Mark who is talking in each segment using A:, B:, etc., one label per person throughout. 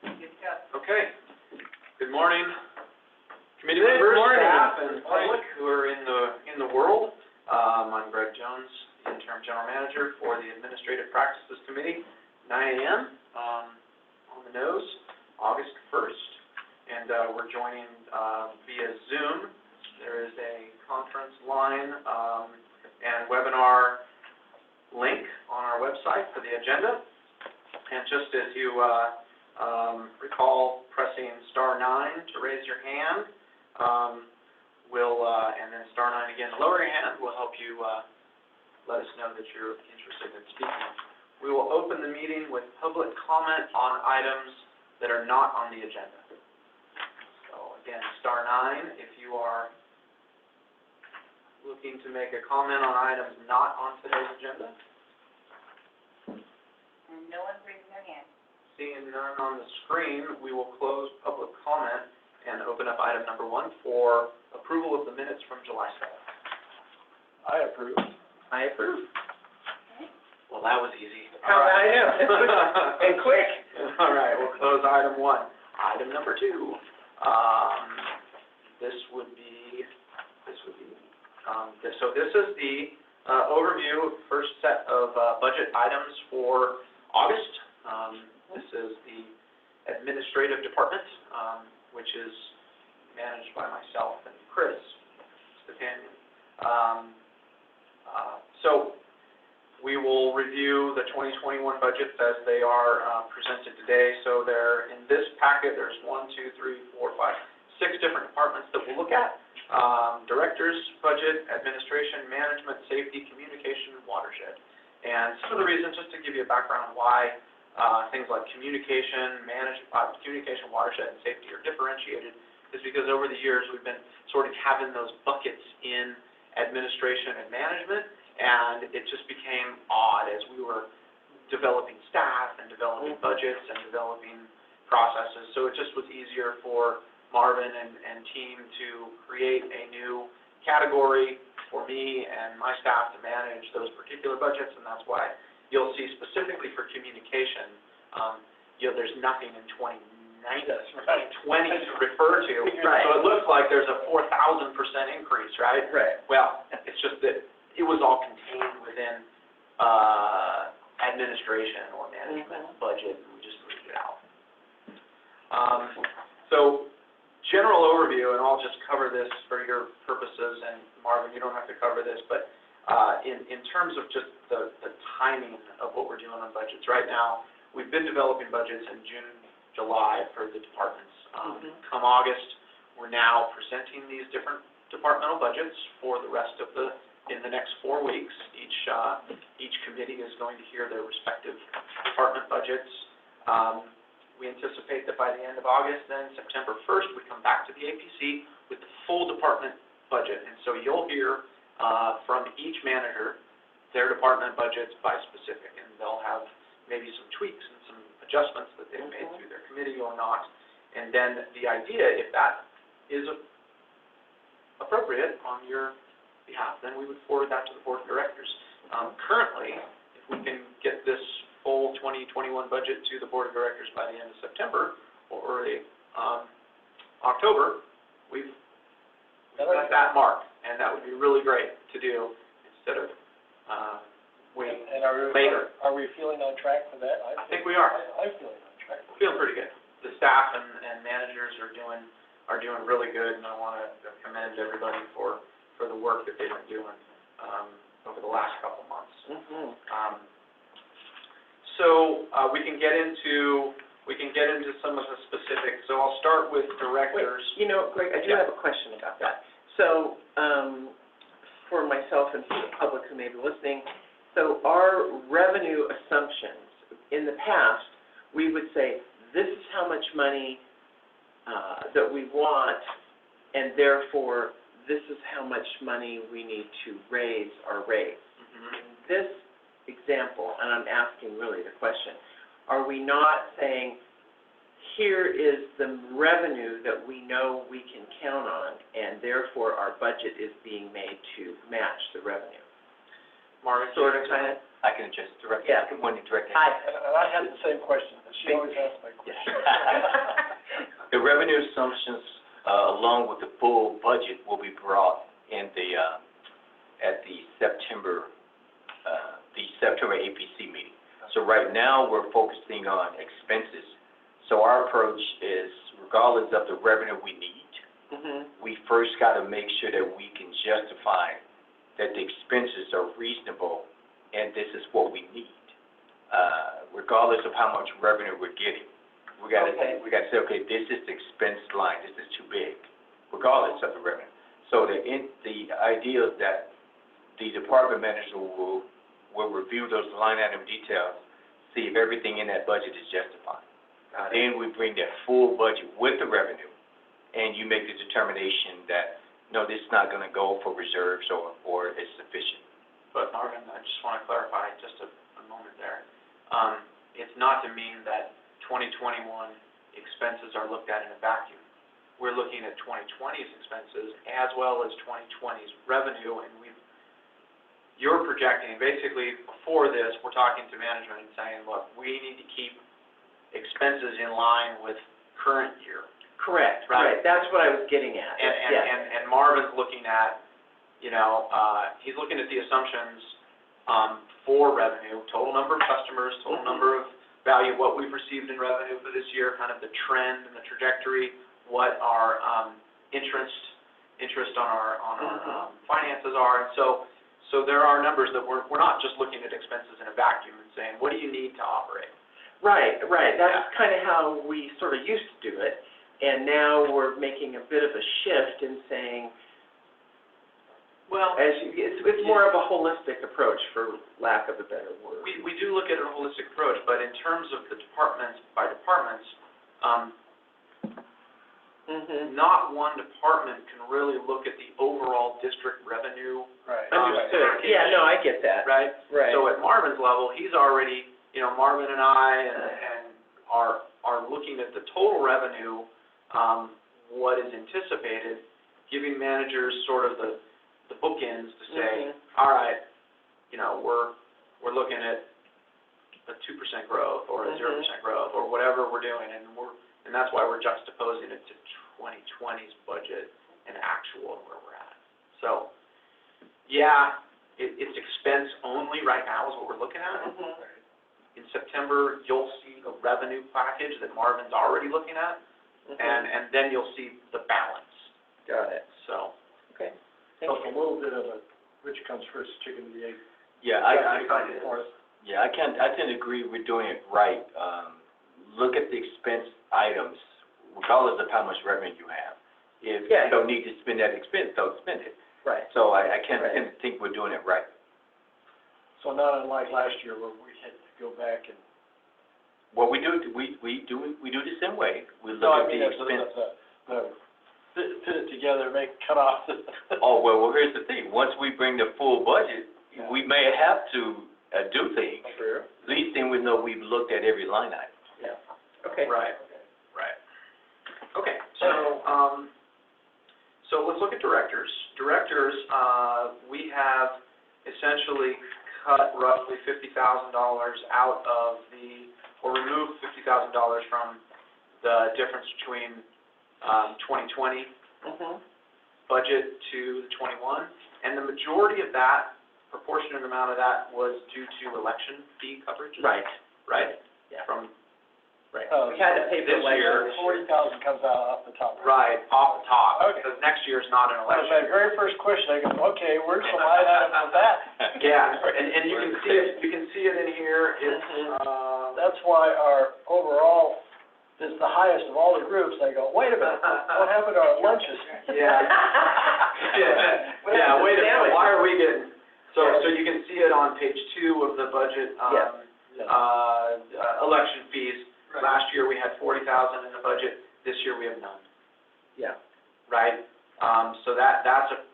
A: Good stuff.
B: Okay. Good morning, committee members, staff, and public who are in the world. I'm Greg Jones, the interim general manager for the Administrative Practices Committee. 9 a.m. On the nose, August 1st, and we're joining via Zoom. There is a conference line and webinar link on our website for the agenda. And just as you recall, pressing *9 to raise your hand and then *9 again to lower your hand will help you let us know that you're interested in speaking. We will open the meeting with public comment on items that are not on the agenda. So again, *9 if you are looking to make a comment on items not on today's agenda.
A: And no one's raising their hand.
B: Seeing none on the screen, we will close public comment and open up item number 1 for approval of the minutes from July 7th.
C: I approve.
B: I approve. Well, that was easy.
C: All right. I know. And quick.
B: All right, we'll close item 1. Item number 2. So this is the overview of the first set of budget items for August. This is the administrative department, which is managed by myself and Chris Stefanian. So we will review the 2021 budgets as they are presented today. So there, in this packet, there's 1, 2, 3, 4, 5, 6 different departments that we'll look at. Director's budget, administration, management, safety, communication, and watershed. And some of the reasons, just to give you a background on why things like communication, watershed, and safety are differentiated, is because over the years we've been sort of having those buckets in administration and management, and it just became odd as we were developing staff and developing budgets and developing processes. So it just was easier for Marvin and team to create a new category for me and my staff to manage those particular budgets, and that's why you'll see specifically for communication, there's nothing in 2020 to refer to.
C: Right.
B: So it looks like there's a 4,000% increase, right?
C: Right.
B: Well, it's just that it was all contained within administration or management budget, and we just moved it out. So general overview, and I'll just cover this for your purposes, and Marvin, you don't have to cover this, but in terms of just the timing of what we're doing on budgets, right now, we've been developing budgets in June, July for the departments. Come August, we're now presenting these different departmental budgets for the rest of in the next 4 weeks. Each committee is going to hear their respective department budgets. We anticipate that by the end of August, then September 1st, we come back to the APC with the full department budget. And so you'll hear from each manager their department budgets by specific, and they'll have maybe some tweaks and some adjustments that they've made through their committee or not. And then the idea, if that is appropriate on your behalf, then we would forward that to the board of directors. Currently, if we can get this full 2021 budget to the board of directors by the end of September or early October, we've got that mark, and that would be really great to do instead of waiting later.
C: Are we feeling on track for that?
B: I think we are.
C: I'm feeling on track.
B: We're feeling pretty good. The staff and managers are doing really good, and I want to commend everybody for the work that they've been doing over the last couple months. So we can get into some of the specifics. So I'll start with directors.
D: Wait, Greg, I do have a question about that. So for myself and for the public who may be listening, so our revenue assumptions, in the past, we would say, this is how much money that we want, and therefore, this is how much money we need to raise our rates. In this example, and I'm asking really the question, are we not saying, here is the revenue that we know we can count on, and therefore our budget is being made to match the revenue?
B: Marvin?
D: sort of, kind of?
E: I can address it directly.
D: Yeah.
E: Good morning, Director.
D: Hi.
C: And I had the same question, and she always asks my question.
E: The revenue assumptions, along with the full budget, will be brought in at the September APC meeting. So right now, we're focusing on expenses. So our approach is, regardless of the revenue we need, we first got to make sure that we can justify that the expenses are reasonable and this is what we need. Regardless of how much revenue we're getting, we got to say, okay, this is the expense line, this is too big, regardless of the revenue. So the idea is that the department manager will review those line item details, see if everything in that budget is justified. Then we bring that full budget with the revenue, and you make the determination that, no, this is not going to go for reserves or it's sufficient.
B: But Marvin, I just want to clarify just a moment there. It's not to mean that 2021 expenses are looked at in a vacuum. We're looking at 2020's expenses as well as 2020's revenue, and you're projecting, basically, before this, we're talking to management and saying, look, we need to keep expenses in line with current year.
D: Correct,
B: Right.
D: right, that's what I was getting at, yes.
B: And Marvin's looking at, he's looking at the assumptions, for revenue, total number of customers, total number of value, what we've received in revenue for this year, kind of the trend and the trajectory, what our, interest on our finances are. And so there are numbers that we're not just looking at expenses in a vacuum and saying, what do you need to operate?
D: Right, that's kind of how we sort of used to do it, and now we're making a bit of a shift in saying,
B: Well,
D: it's more of a holistic approach, for lack of a better word.
B: we do look at a holistic approach, but in terms of the departments by departments, not one department can really look at the overall district revenue.
C: Right.
D: Understood,
B: package,
D: yeah, no, I get that.
B: Right?
D: Right.
B: So at Marvin's level, he's already, Marvin and I and are looking at the total revenue, what is anticipated, giving managers sort of the bookends to say, all right, we're looking at a 2% growth or a 0% growth or whatever we're doing, and that's why we're juxtaposing it to 2020's budget and actual and where we're at. So, yeah, it's expense only right now is what we're looking at. In September, you'll see the revenue package that Marvin's already looking at, and then you'll see the balance.
D: Got it.
B: So.
D: Okay.
C: So it's a little bit of a, which comes first, chicken and the egg?
E: Yeah, I tend to agree we're doing it right. Look at the expense items, regardless of how much revenue you have. If you don't need to spend that expense, don't spend it.
D: Right.
E: So I tend to think we're doing it right.
C: So not unlike last year where we had to go back and.
E: Well, we do the same way. We look at the expense.
C: Put it together, cut off.
E: Oh, well, here's the thing. Once we bring the full budget, we may have to do things.
C: Sure.
E: At least then we know we've looked at every line item.
D: Yeah, okay.
B: Right. Okay, so let's look at directors. Directors, we have essentially cut roughly $50,000 out of or removed $50,000 from the difference between 2020 budget to the 21, and the majority of that, proportionate amount of that, was due to election fee coverage.
D: Right.
B: Yeah. From
D: We had to pay for
B: this year.
C: 40,000 comes out off the top.
B: Right, off the top,
C: Okay.
B: because next year's not an
C: That was my
B: election.
C: very first question, I go, okay, where's the line item for that?
B: Yeah, and you can see it in here, it's,
C: That's why our overall is the highest of all the groups. I go, wait a minute, what happened to our lunches?
B: Yeah. Yeah, wait a minute, why are we getting, so you can see it on page 2 of the budget, election fees.
C: Right.
B: Last year, we had 40,000 in the budget, this year we have none,
D: Yeah.
B: right? So that's
D: That's a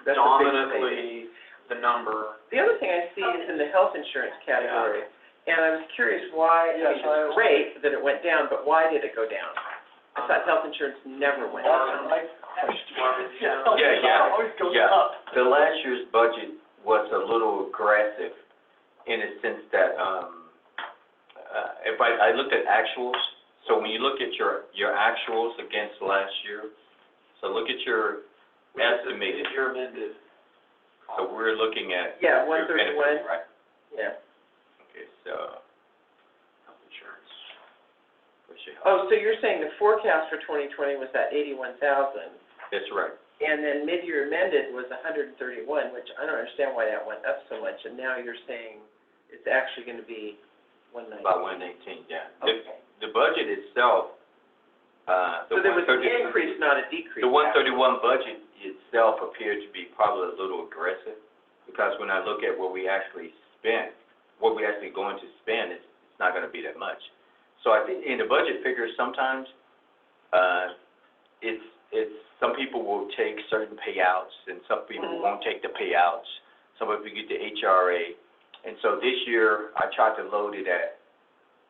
D: big
B: predominantly the number.
D: The other thing I see is in the health insurance category, and I was curious why,
C: Yes,
D: it's great that it went down, but why did it go down? I thought health insurance never went
C: That's
D: down.
C: my question.
E: Yeah.
C: Always goes
E: Yeah.
C: up.
E: The last year's budget was a little aggressive in a sense that, if I looked at actuals, so when you look at your actuals against last year, so look at your estimated,
B: Your amended.
E: so we're looking at.
D: Yeah,
E: your
D: 131.
E: benefits, right?
D: Yeah.
E: Okay, so,
B: Health insurance.
E: where's your,
D: Oh, so you're saying the forecast for 2020 was that 81,000,
E: that's right.
D: and then mid-year amended was 131, which I don't understand why that went up so much, and now you're saying it's actually gonna be 119.
E: About 118, yeah.
D: Okay.
E: The budget itself,
D: So there was an
E: 130
D: increase, not a decrease.
E: the 131 budget itself appeared to be probably a little aggressive, because when I look at what we actually spent, what we actually going to spend, it's not gonna be that much. So I think in the budget figures, sometimes, it's, some people will take certain payouts, and some people won't take the payouts. Some people get the HRA. And so this year, I tried to load it at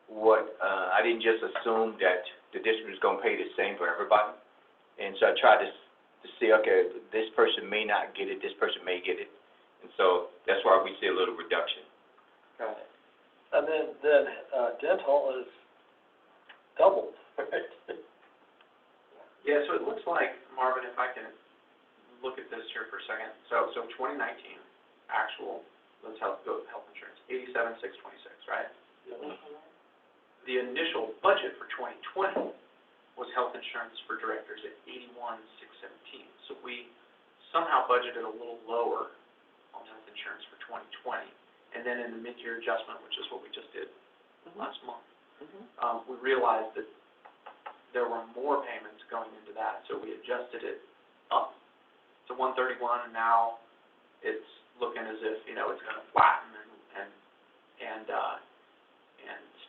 E: what, I didn't just assume that the district was gonna pay the same for everybody. And so I tried to see, okay, this person may not get it, this person may get it. And so that's why we see a little reduction.
D: Got it.
C: And then dental is doubled, right?
B: Yeah, so it looks like, Marvin, if I can look at this here for a second. So 2019, actual, let's go with health insurance, 87,626, right? The initial budget for 2020 was health insurance for directors at 81,617. So we somehow budgeted a little lower on health insurance for 2020. And then in the mid-year adjustment, which is what we just did last month, we realized that there were more payments going into that, so we adjusted it up to 131, and now it's looking as if, it's gonna flatten and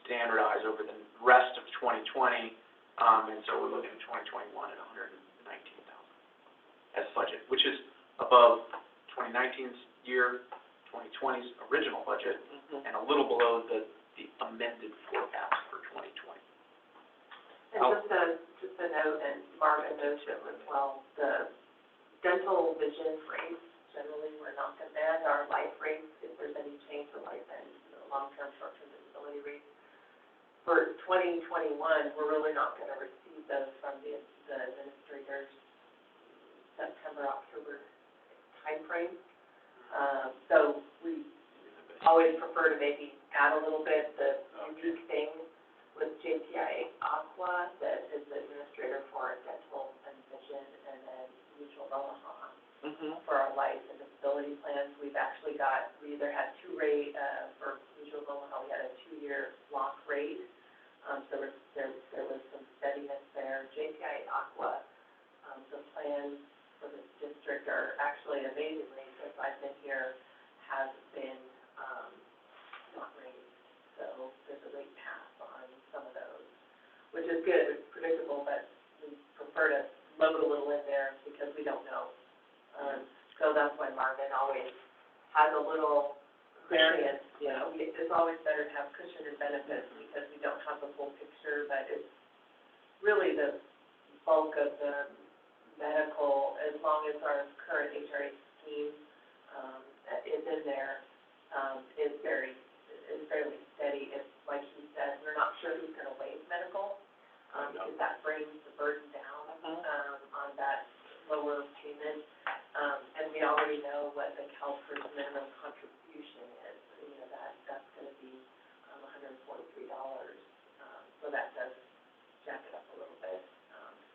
B: standardize over the rest of 2020, and so we're looking at 2021 at 119,000 as budget, which is above 2019's year, 2020's original budget, and a little below the amended forecast for 2020.
A: And just a note, and Marvin knows it as well, the dental vision rates, generally, we're not gonna add our life rates, if there's any change to life and long-term, short-term disability rates. For 2021, we're really not gonna receive those from the administrators September, October timeframe. So we always prefer to maybe add a little bit. The unique thing with JPI Aqua, that is the administrator for dental and vision, and then Mutual Omaha for our life and disability plans. We either had for Mutual Omaha, we had a 2-year lock rate. So there was some steadiness there. JPI Aqua, the plans for the district are actually amazingly, since I've been here, has been, not raised. So there's a rate pass on some of those, which is good, it's predictable, but we prefer to load a little in there because we don't know. So that's why Marvin always has a little variance, it's always better to have cushion and benefits because we don't have the full picture, but it's really the bulk of the medical, as long as our current HRA scheme, is in there, is fairly steady. It's like he said, we're not sure who's gonna waive medical, because that brings the burden down, on that lower payment. And we already know what the CalPERS minimum contribution is, that's gonna be, $143. So that does jack it up a little bit.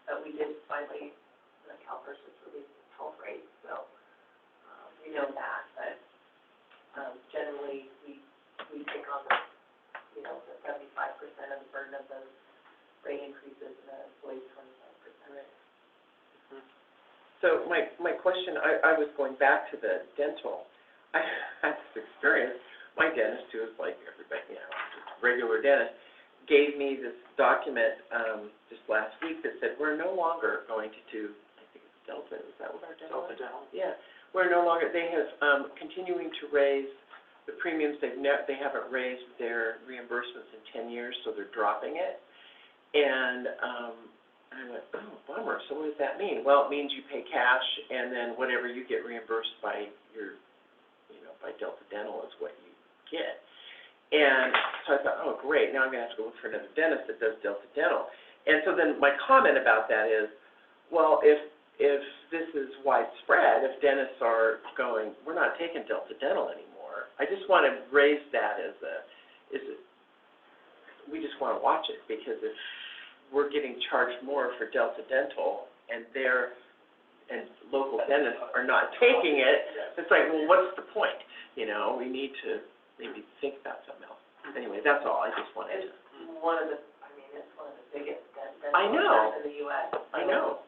A: But we did finally, the CalPERS just released its health rate, so, we know that, but, generally, we take on the 75% of the burden of those rate increases, and the employees 25%.
D: So my question, I was going back to the dental. I had this experience. My dentist, who is like everybody, just a regular dentist, gave me this document just last week that said we're no longer going to do, I think it's Delta, is that what our dental is?
B: Delta Dental.
D: Yeah, we're no longer, they have continuing to raise the premiums. They haven't raised their reimbursements in 10 years, so they're dropping it. And I went, oh, bummer, so what does that mean? Well, it means you pay cash, and then whatever you get reimbursed by your, like Delta Dental is what you get. And so I thought, oh, great, now I'm gonna have to go look for another dentist that does Delta Dental. And so then my comment about that is, well, if this is widespread, if dentists are going, we're not taking Delta Dental anymore, I just want to raise that as we just want to watch it, because if we're getting charged more for Delta Dental and local dentists are not taking it, it's like, well, what's the point? You know, we need to maybe think about something else. Anyway, that's all, I just wanted to.
A: It's one of the biggest dental
D: I know.
A: centers in the U.S.
D: I know.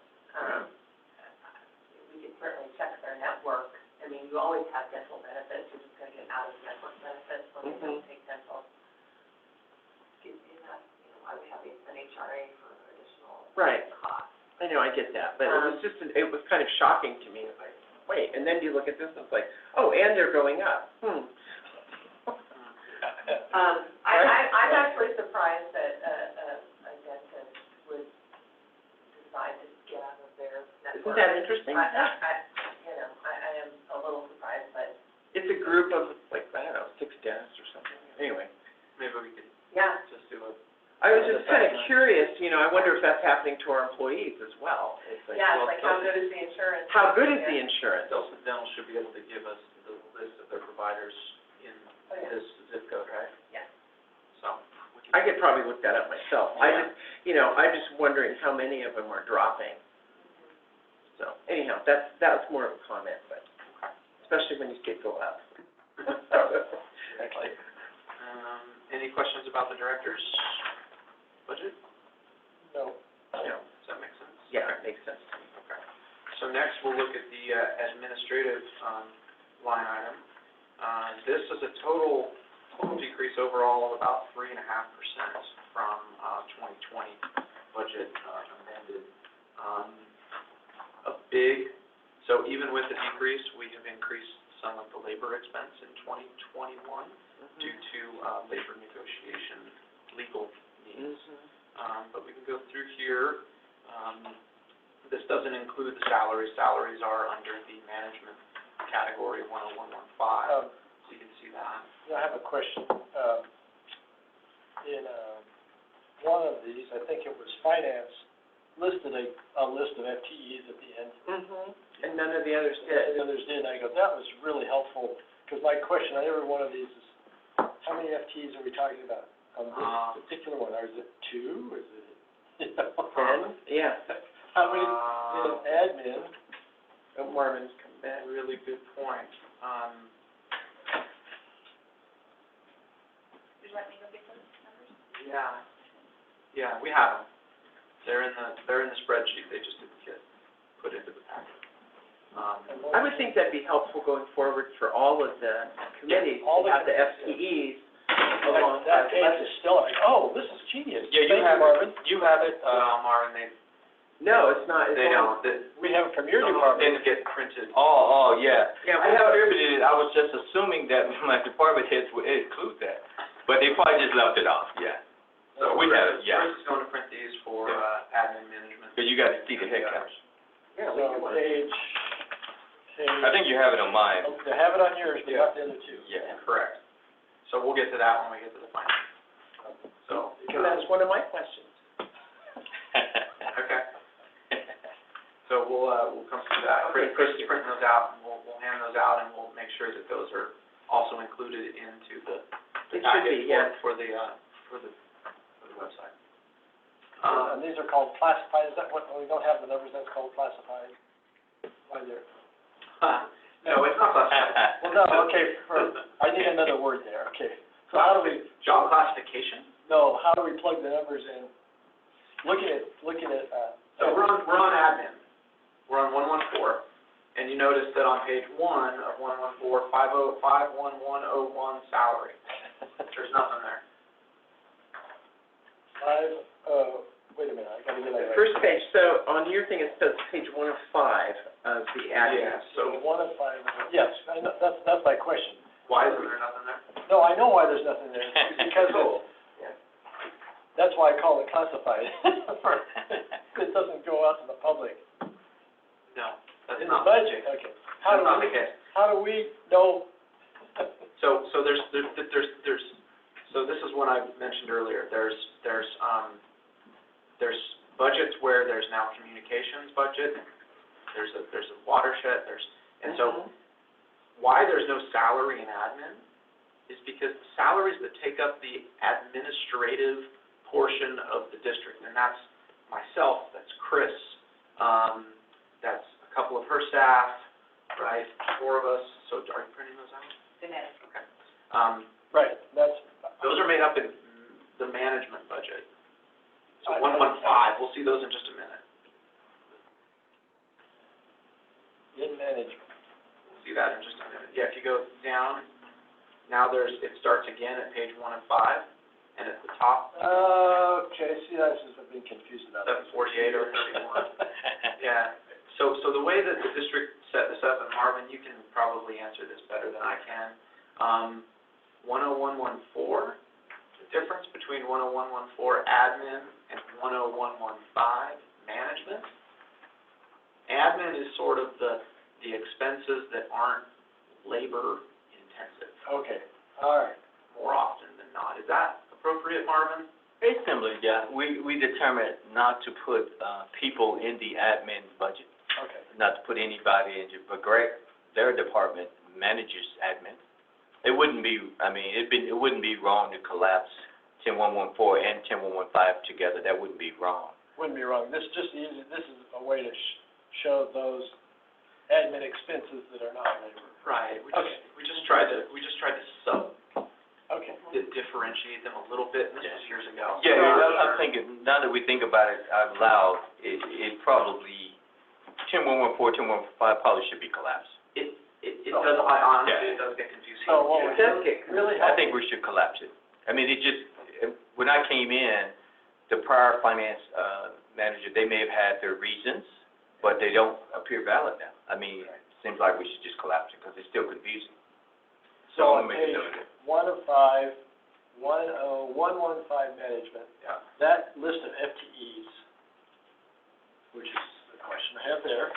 A: We could certainly check their network. I mean, you always have dental benefits, you're just gonna get out of network benefits when you don't take dental. Why we have an HRA for additional costs.
D: I know, I get that, but it was just, it was kind of shocking to me, like, wait, and then you look at this, and it's like, oh, and they're going up,
A: I'm actually surprised that, a dentist would decide to get out of their network.
D: Isn't that interesting?
A: I am a little surprised, but.
D: It's a group of, like, I don't know, 6 dentists or something, anyway.
B: Maybe we could
A: Yeah.
B: just do a.
D: I was just kind of curious, you know, I wonder if that's happening to our employees as well. It's like,
A: Yeah, it's like, how good is the insurance?
D: how good is the insurance?
B: Delta Dental should be able to give us the list of their providers in this zip code, right?
A: Yeah.
B: So.
D: I could probably look that up myself. I just, you know, I'm just wondering how many of them are dropping. So anyhow, that was more of a comment, but especially when you see it go up.
B: Exactly. Any questions about the director's budget?
C: No.
D: No.
B: Does that make sense?
D: Yeah, it makes sense to me.
B: Okay. So next, we'll look at the administrative line item. This is a total decrease overall of about 3.5% from 2020 budget amended. So even with the decrease, we have increased some of the labor expense in 2021 due to labor negotiation legal needs. But we can go through here. This doesn't include the salaries. Salaries are under the management category 10115. So you can see that.
C: I have a question. In one of these, I think it was finance, listed a list of FTEs at the end.
D: And none of the others
C: The
D: did.
C: others did, and I go, that was really helpful, because my question on every one of these is, how many FTEs are we talking about on this particular one? Or is it 2? Is it, you know?
D: 10? Yeah.
C: How many in admin?
D: Oh, Marvin's come back.
B: Really good point.
A: Would you like me to go get those numbers?
B: Yeah, we have them. They're in the spreadsheet, they just didn't get put into the packet.
D: I would think that'd be helpful going forward for all of the committees,
C: All
D: to
C: the
D: have the FTEs along
C: That
D: with
C: page
D: budget.
C: is still, like, oh, this is genius.
E: Yeah,
C: Thank you, Marvin.
E: You have it,
B: Marvin,
D: No, it's not. It's
B: they
D: only-
B: don't,
C: We have it from your
B: some of them
C: department.
B: didn't get printed.
E: yeah.
D: Yeah,
E: I
D: we have,
E: distributed it, I was just assuming that my department heads would include that, but they probably just left it off, yeah. So we have it, yeah,
B: Chris is going to print these for, admin management.
E: because you got to see the head counts.
D: yeah, we can
C: So
D: work.
C: page,
E: I think you have it on mine,
C: they have it on yours, but not the other two.
E: yeah.
B: Correct. So we'll get to that when we get to the final. So.
D: Because that was one of my questions.
B: Okay. So we'll come to that. Chris is printing those out, and we'll hand those out, and we'll make sure that those are also included into the
D: It should
B: packet
D: be, yeah.
B: for the website.
C: And these are called classified, is that what, when we don't have the numbers, that's called classified? Why they're,
B: No, it's not classified.
C: well, no, okay, I need another word there, okay. So how do we,
B: Job classification?
C: no, how do we plug the numbers in? Looking at,
B: So we're on admin. We're on 114, and you notice that on page 1 of 114, 51101 salary. There's nothing there.
C: wait a minute, I gotta get that right.
D: First page, so on your thing, it says page 1 of 5 of the admin.
B: Yeah, so
C: 1 of 5, yes, I know, that's my question.
B: why isn't there nothing there?
C: No, I know why there's nothing there, because that's why I call it classified. It doesn't go out to the public.
B: No, that's
C: In the
B: not.
C: budget, okay.
B: That's not the case.
C: How do we know
B: So there's, so this is what I mentioned earlier, there's budgets where there's now communications budget, there's a watershed, and so why there's no salary and admin is because the salaries that take up the administrative portion of the district, and that's myself, that's Chris, that's a couple of her staff, right, 4 of us, so are you printing those out?
A: Jeanette.
B: Okay.
C: Right, that's,
B: Those are made up in the management budget. So 115, we'll see those in just a minute.
C: in management.
B: We'll see that in just a minute. Yeah, if you go down, now it starts again at page 1 of 5, and at the top,
C: Okay, see, that's just, I've been confused about that.
B: 748 or 31. Yeah, so the way that the district set this up, and Marvin, you can probably answer this better than I can. 10114, the difference between 10114 admin and 10115 management. Admin is sort of the expenses that aren't labor intensive,
C: Okay, all right.
B: more often than not. Is that appropriate, Marvin?
E: Very similar, yeah. We determined not to put, people in the admin budget,
C: Okay.
E: not to put anybody into, but Greg, their department manages admin. It wouldn't be, it wouldn't be wrong to collapse 10114 and 10115 together. That wouldn't be wrong.
C: Wouldn't be wrong. This is just easy, this is a way to show those admin expenses that are not labor.
B: Right.
C: Okay.
B: We just tried to
C: Okay.
B: differentiate them a little bit, and this was years ago.
E: Yeah, I'm thinking, now that we think about it out loud, it probably, 10114, 10115 probably should be collapsed.
B: It does, honestly,
E: Yeah.
B: it does get confusing.
C: So what
D: It
C: we
D: does get
C: really
E: I think we should collapse it. I mean, it just, when I came in, the prior finance, manager, they may have had their reasons, but they don't appear valid now. I mean, it seems like we should just collapse it, because it's still confusing.
C: So
E: I'm
C: on
E: gonna make a
C: page
E: note of it.
C: 105, 10115 management,
B: Yeah.
C: that list of FTEs, which is the question I have there.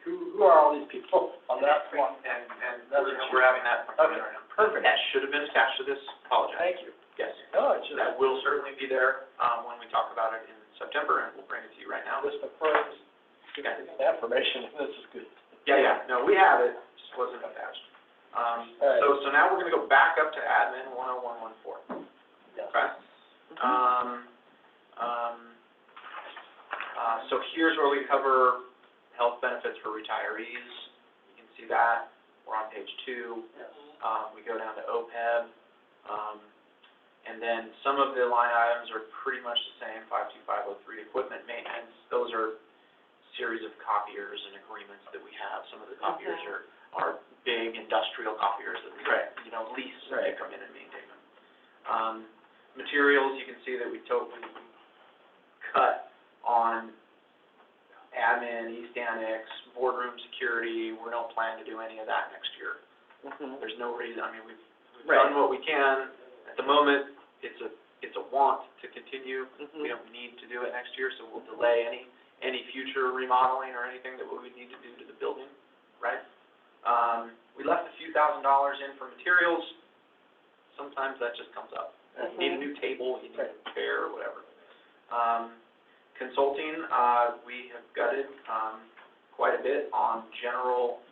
C: Who are all these people on that one?
B: And
C: That's
B: we're having that.
C: Okay, perfect.
B: That should have been attached to this, apologize.
C: Thank you.
B: Yes.
C: No, it's just
B: That will certainly be there, when we talk about it in September, and we'll bring it to you right now.
C: a list of firms, information, this is good.
B: Yeah, no, we have it, just wasn't attached.
C: All right.
B: So now we're gonna go back up to admin 10114,
C: Yes.
B: okay? So here's where we cover health benefits for retirees. You can see that, we're on page 2.
C: Yes.
B: We go down to OPEB, and then some of the line items are pretty much the same, 52503, equipment maintenance. Those are series of copiers and agreements that we have. Some of the copiers are big industrial copiers that we, lease, and they come in and maintain them. Materials, you can see that we totally cut on admin, East Annex, boardroom security. We don't plan to do any of that next year. There's no reason, we've done what we can. At the moment, it's a want to continue. We don't need to do it next year, so we'll delay any future remodeling or anything that we would need to do to the building, right? We left a few $1,000s in for materials. Sometimes that just comes up. You need a new table, you need a chair, or whatever. Consulting, we have gutted, quite a bit on general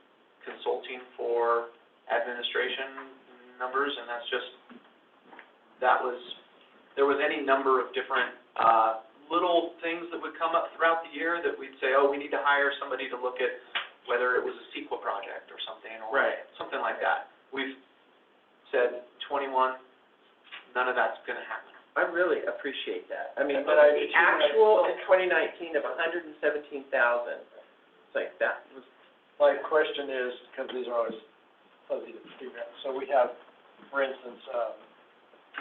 B: consulting for administration numbers, and that's just, there was any number of different, little things that would come up throughout the year that we'd say, oh, we need to hire somebody to look at whether it was a CEQA project or something, or something like that. We've said 21, none of that's gonna happen.
D: I really appreciate that.
C: But
D: The actual in 2019 of 117,000, it's like, that was,
C: My question is, because these are always fuzzy to figure out, so we have, for instance,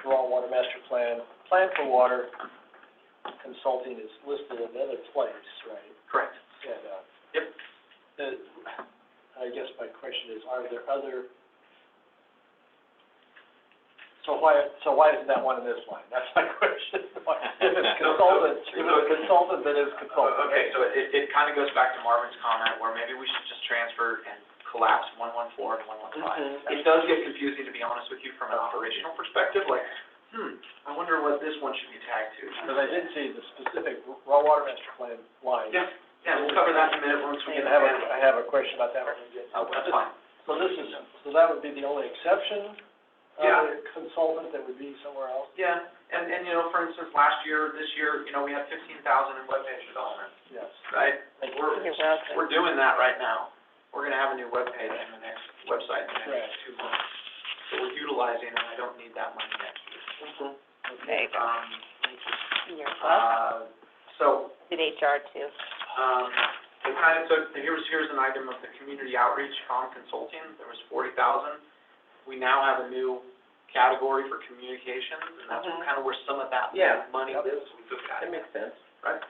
C: raw water master plan for water, consulting is listed in another place, right?
B: Correct.
C: And,
B: Yep.
C: I guess my question is, are there other, so why isn't that one in this line? That's my question. If it's consultant, then it's consultant.
B: Okay, so it kind of goes back to Marvin's comment, where maybe we should just transfer and collapse 114 and 115.
D: Mhm.
B: It does get confusing, to be honest with you, from an operational perspective, like, I wonder what this one should be tagged to.
C: But I did see the specific raw water master plan line.
B: Yeah, we'll cover that in a minute once we get
C: And
B: to
C: I have a question about that when we get.
B: Oh, that's fine.
C: So so that would be the only exception?
B: Yeah.
C: A consultant that would be somewhere else?
B: Yeah, and, you know, for instance, last year, this year, you know, we had 15,000 in webpage development,
C: Yes.
B: right?
C: Thank you.
B: We're doing that right now. We're gonna have a new webpage in the next, website in the
C: Right.
B: next 2 months. So we're utilizing, and I don't need that money next year.
D: Mhm.
F: There you go. You're welcome.
B: So,
F: Did HR too.
B: it kind of took, here's an item of the community outreach consulting, there was 40,000. We now have a new category for communications, and that's
D: Mhm.
B: kind of where some of that
D: Yeah.
B: money is, we took that.
D: That makes sense.
B: Right.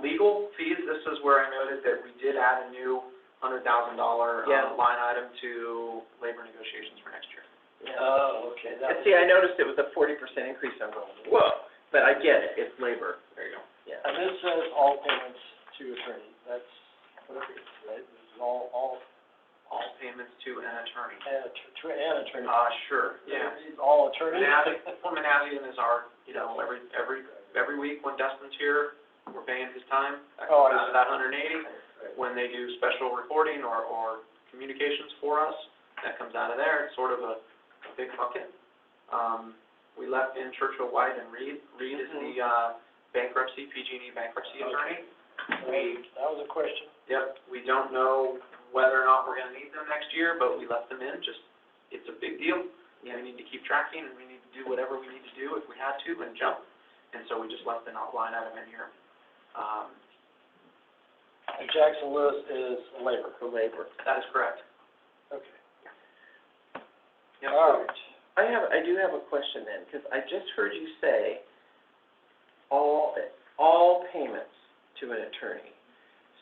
B: Legal fees, this is where I noted that we did add a new $100,000
D: Yeah.
B: line item to labor negotiations for next year.
D: Yeah.
C: Oh, okay.
D: And see, I noticed it was a 40% increase. I'm going, whoa, but I get it, it's labor.
B: There you go.
D: Yeah.
C: And this says all payments to attorney, that's what it is, right? This is all,
B: All payments to an attorney.
C: and attorney.
B: Sure, yeah.
C: It's all attorneys?
B: Manassian is our, you know, every week when Dustin's here, we're paying his time. That
C: Oh,
B: comes
C: I
B: out of that 180. When they do special reporting or communications for us, that comes out of there. It's sort of a big bucket. We left in Churchill White and Reed. Reed is the bankruptcy, PG&E bankruptcy attorney.
C: That was a question.
B: Yep, we don't know whether or not we're gonna need them next year, but we left them in, it's a big deal.
D: Yeah.
B: We need to keep tracking, and we need to do whatever we need to do if we had to, and jump. And so we just left the line item in here.
C: And Jackson Lewis is labor.
D: For labor.
B: That is correct.
C: Okay.
B: Yep.
C: All right.
D: I do have a question then, because I just heard you say all payments to an attorney.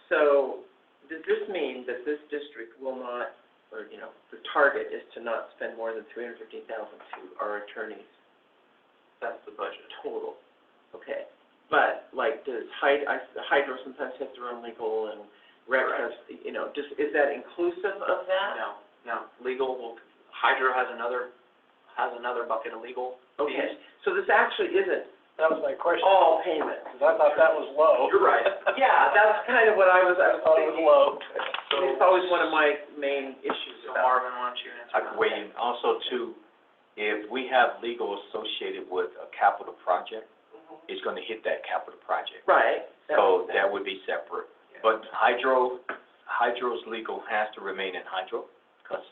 D: So, does this mean that this district will not, or, you know, the target is to not spend more than $315,000 to our attorneys
B: That's the budget.
D: total? Okay. But, like, does Hydro sometimes has their own legal and rec has, you know, is that inclusive of that?
B: No, Hydro has another bucket of legal fees.
D: Okay, so this actually isn't
C: That was my question,
D: all payments.
C: because I thought that was low.
B: You're right.
D: Yeah, that's kind of what I was
C: I thought it was
D: thinking.
C: low.
D: It's always one of my main issues
B: So
D: about.
B: Marvin, why don't you answer
E: I
B: that?
E: can weigh in. Also too, if we have legal associated with a capital project, it's gonna hit that capital project.
D: Right.
E: So that would be separate. But Hydro's legal has to remain in Hydro, because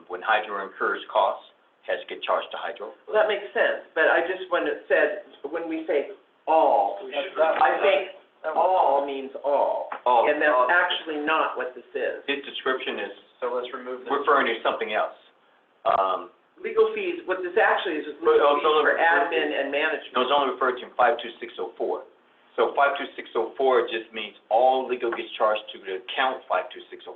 E: when Hydro incurs costs, has to get charged to Hydro.
D: Well, that makes sense, but I just, when it said, when we say all, I think all means all.
E: Oh,
D: And that's actually not what this is.
E: this description is
B: So let's remove the.
E: referring to something else.
D: Legal fees, what this actually is
E: But
D: legal
E: also
D: fees for
E: refer-
D: admin and management.
E: No, it's only referred to in 52604. So 52604 just means all legal gets charged to the account 52604.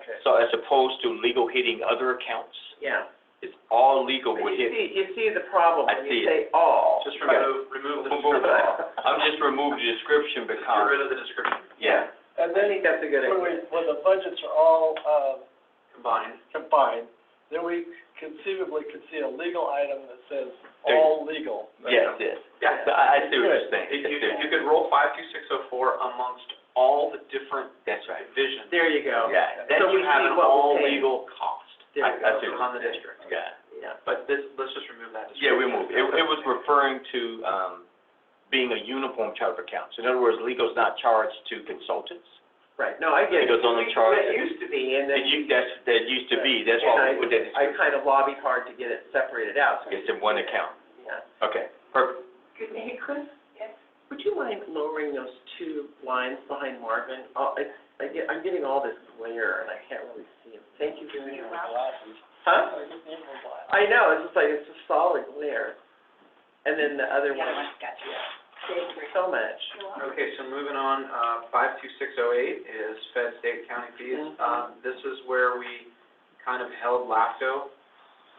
C: Okay.
E: So as opposed to legal hitting other accounts,
D: Yeah.
E: it's all legal
D: But
E: would hit.
D: you see the problem
E: I
D: when
E: see
D: you say all.
B: Just remove the
E: Remove
B: description.
E: I'm just removing the description
B: Get
E: because,
B: rid of the description.
E: yeah.
C: And
D: I
C: then,
D: think that's a good idea.
C: when the budgets are all,
B: Combined.
C: combined, then we conceivably could see a legal item that says
E: There-
C: all legal.
E: Yes, yes. Yeah, I see what you're saying.
B: You could roll 52604 amongst all the different
E: That's right.
B: divisions.
D: There you go.
E: Yeah,
B: Then
D: So
B: you
D: we
B: have
D: see
B: an
D: what we're
B: all
D: paying.
B: legal cost.
D: There you
E: I
D: go.
E: see what
B: On the
E: you're saying.
B: district.
E: Yeah.
D: Yeah.
B: But let's just remove that
E: Yeah,
B: description.
E: we moved. It was referring to, being a uniform chart of accounts. In other words, legal's not charged to consultants.
D: Right, no, I get it.
E: Legal's only charged.
D: It used to be, and then.
E: That used to be, that's
D: And
E: why we put that
D: I
E: description.
D: kind of lobbied hard to get it separated out. so
E: It's in one account.
D: Yeah.
E: Okay, perfect.
D: Hey, Chris? Yes? Would you mind lowering those two lines behind Marvin? I'm getting all this glare, and I can't really see them. Thank you very much.
C: Glasses.
D: Huh?
C: I just need more glasses.
D: I know, it's just like, it's a solid glare. And then the other one.
F: Gotcha.
D: Thank you so much.
B: Okay, so moving on, 52608 is Fed, state, county fees.
D: Mhm.
B: This is where we kind of held LAFCO.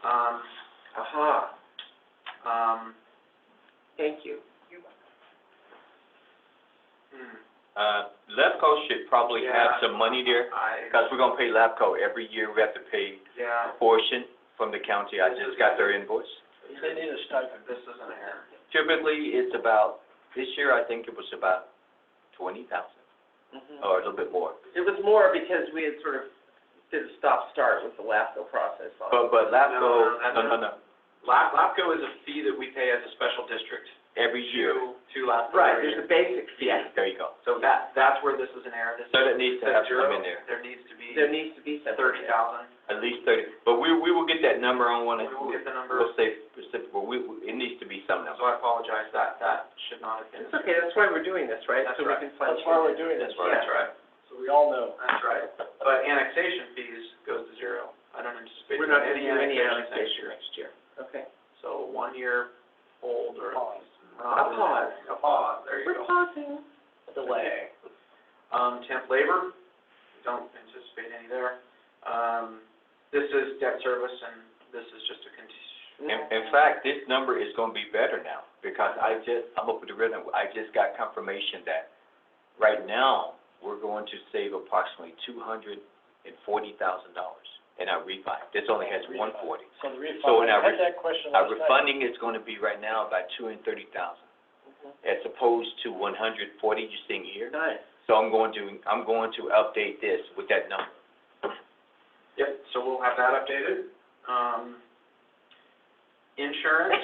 D: Aha, thank you.
E: LAFCO should probably have
B: Yeah.
E: some money there, because we're gonna pay LAFCO every year, we have to pay
B: Yeah,
E: a portion from the county, I just got their invoice.
C: They need a stipend.
B: this is an error.
E: Typically, it's about, this year, I think it was about 20,000, or a little bit more.
D: It was more because we had sort of did a stop-start with the LAFCO process on it.
E: But LAFCO,
B: No,
E: no,
B: LAFCO is a fee that we pay as a special district
E: every year.
B: to LAFCO.
D: Right,
B: every
D: there's a
B: year.
D: basic fee.
E: Yeah, there you go.
B: So that's where this is an error. This
E: So that needs to
B: says
E: have
B: zero.
E: some in there,
B: There needs to be
D: There needs to be something.
B: 30,000.
E: at least 30, but we will get that number on one,
B: We will get the number,
E: we'll say specific, but it needs to be some
B: so
E: number.
B: I apologize, that should not have been.
D: It's okay, that's why we're doing this, right?
B: That's
D: So we
B: right.
D: can find.
C: That's why we're doing this,
B: That's right,
C: so we all know.
B: that's right. But annexation fees goes to zero. I don't anticipate
D: We're not
B: doing
D: gonna do any
B: annexation
D: annexation next year. Okay.
B: So 1 year hold or.
C: Pause.
D: A pause.
B: A pause, there you
D: We're
B: go.
D: pausing.
B: Delay. Temp labor, don't anticipate any there. This is debt service, and this is just a
E: In fact, this number is gonna be better now, because I'm up with the rhythm, I just got confirmation that right now, we're going to save approximately $240,000 in our refi. This only has 140.
C: So the refund,
E: So in
C: I
E: our
C: had that question
E: Our
C: last night.
E: refunding is gonna be right now about 230,000, as opposed to 140 you're seeing here.
D: Nice.
E: So I'm going to update this with that number.
B: Yep, so we'll have that updated. Insurance,